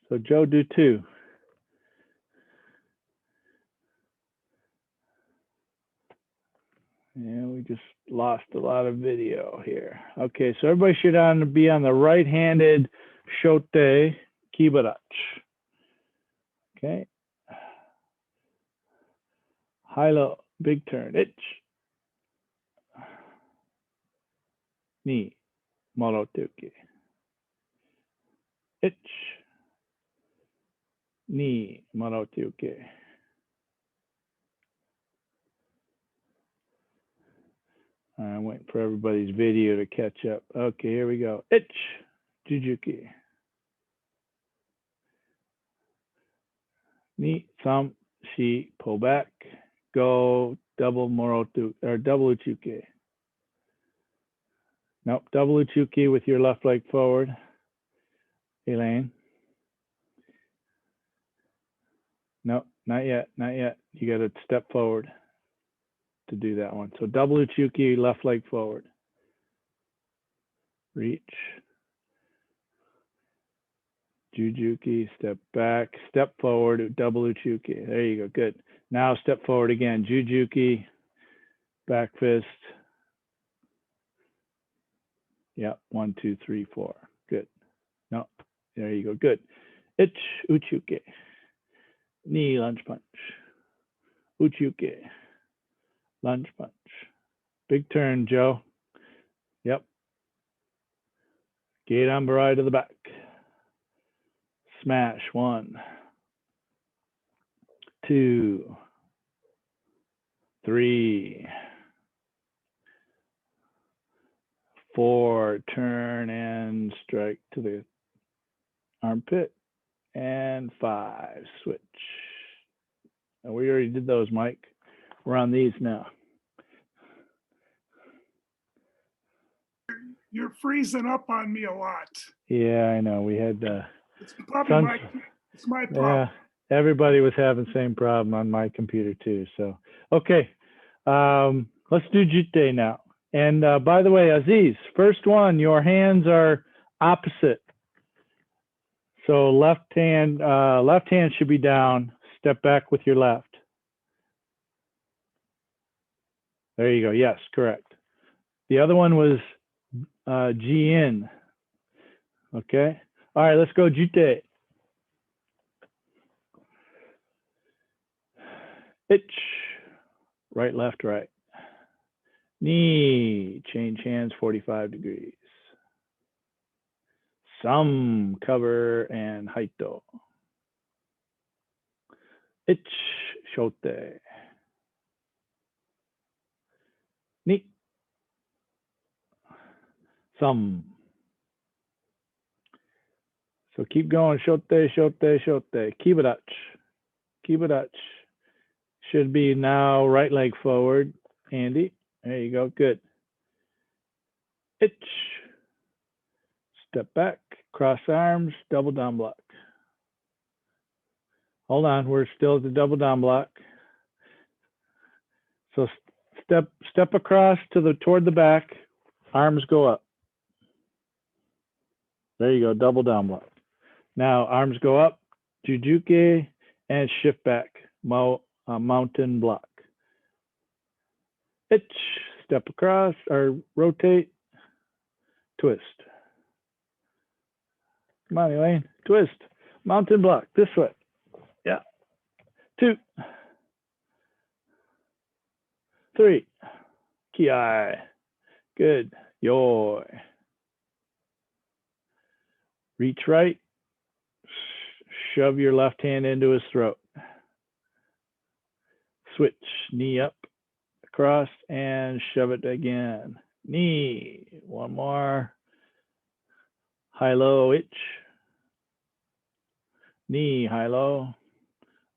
So Joe do two. Yeah, we just lost a lot of video here. Okay, so everybody should be on the right-handed Shote Kibarach. Okay. High low, big turn, ich. Ni, morotuki. Ich. Ni, morotuki. I'm waiting for everybody's video to catch up. Okay, here we go. Ich, jujuki. Ni, sam, shi, pull back, go, double morotu, or double uchuki. Nope, double uchuki with your left leg forward. Elaine. Nope, not yet, not yet. You got to step forward to do that one. So double uchuki, left leg forward. Reach. Jujuki, step back, step forward, double uchuki. There you go, good. Now step forward again, jujuki, back fist. Yep, 1, 2, 3, 4. Good. No, there you go, good. Ich, uchuki. Knee lunge punch. Uchuki. Lunge punch. Big turn, Joe. Yep. Gate on barai to the back. Smash. 1, 2, 3, 4. Turn and strike to the armpit. And 5. Switch. And we already did those, Mike. We're on these now. You're freezing up on me a lot. Yeah, I know. We had It's probably my problem. yeah, everybody was having the same problem on my computer too. So, okay, let's do Jitte now. And by the way, Aziz, first one, your hands are opposite. So left hand should be down. Step back with your left. There you go. Yes, correct. The other one was Jion. Okay. All right, let's go Jitte. Ich. Right, left, right. Knee. Change hands 45 degrees. Some cover and haito. Ich. Shote. Ni. Some. So keep going. Shote, shote, shote. Kibadachi. Kibadachi. Should be now right leg forward. Andy. There you go. Good. Ich. Step back. Cross arms. Double down block. Hold on. We're still at the double down block. So step across to toward the back. Arms go up. There you go. Double down block. Now arms go up. Jujuki and shift back. Mountain block. Ich. Step across or rotate. Twist. Come on, Elaine. Twist. Mountain block. This way. Yeah. 2, 3. Ki. Good. Yoi. Reach right. Shove your left hand into his throat. Switch. Knee up. Across and shove it again. Knee. One more. High low. Ich. Knee. High low.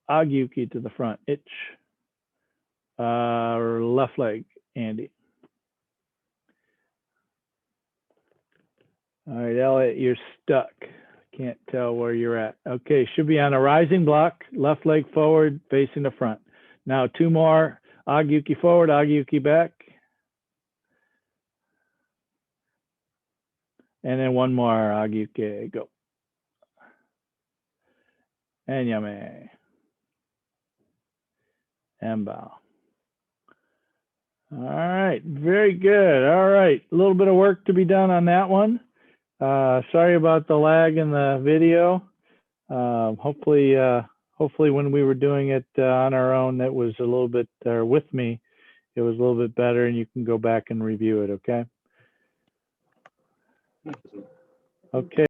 Agyuki to the front. Ich. Left leg. Andy. All right, Elliot, you're stuck. Can't tell where you're at. Okay, should be on a rising block. Left leg forward, facing the front. Now 2 more. Agyuki forward, Agyuki back. And then 1 more, Agyuki, go. And yame. And bow. All right, very good. All right, a little bit of work to be done on that one. Sorry about the lag in the video. Hopefully hopefully when we were doing it on our own, that was a little bit, or with me, it was a little bit better, and you can go back and review it, okay? Okay.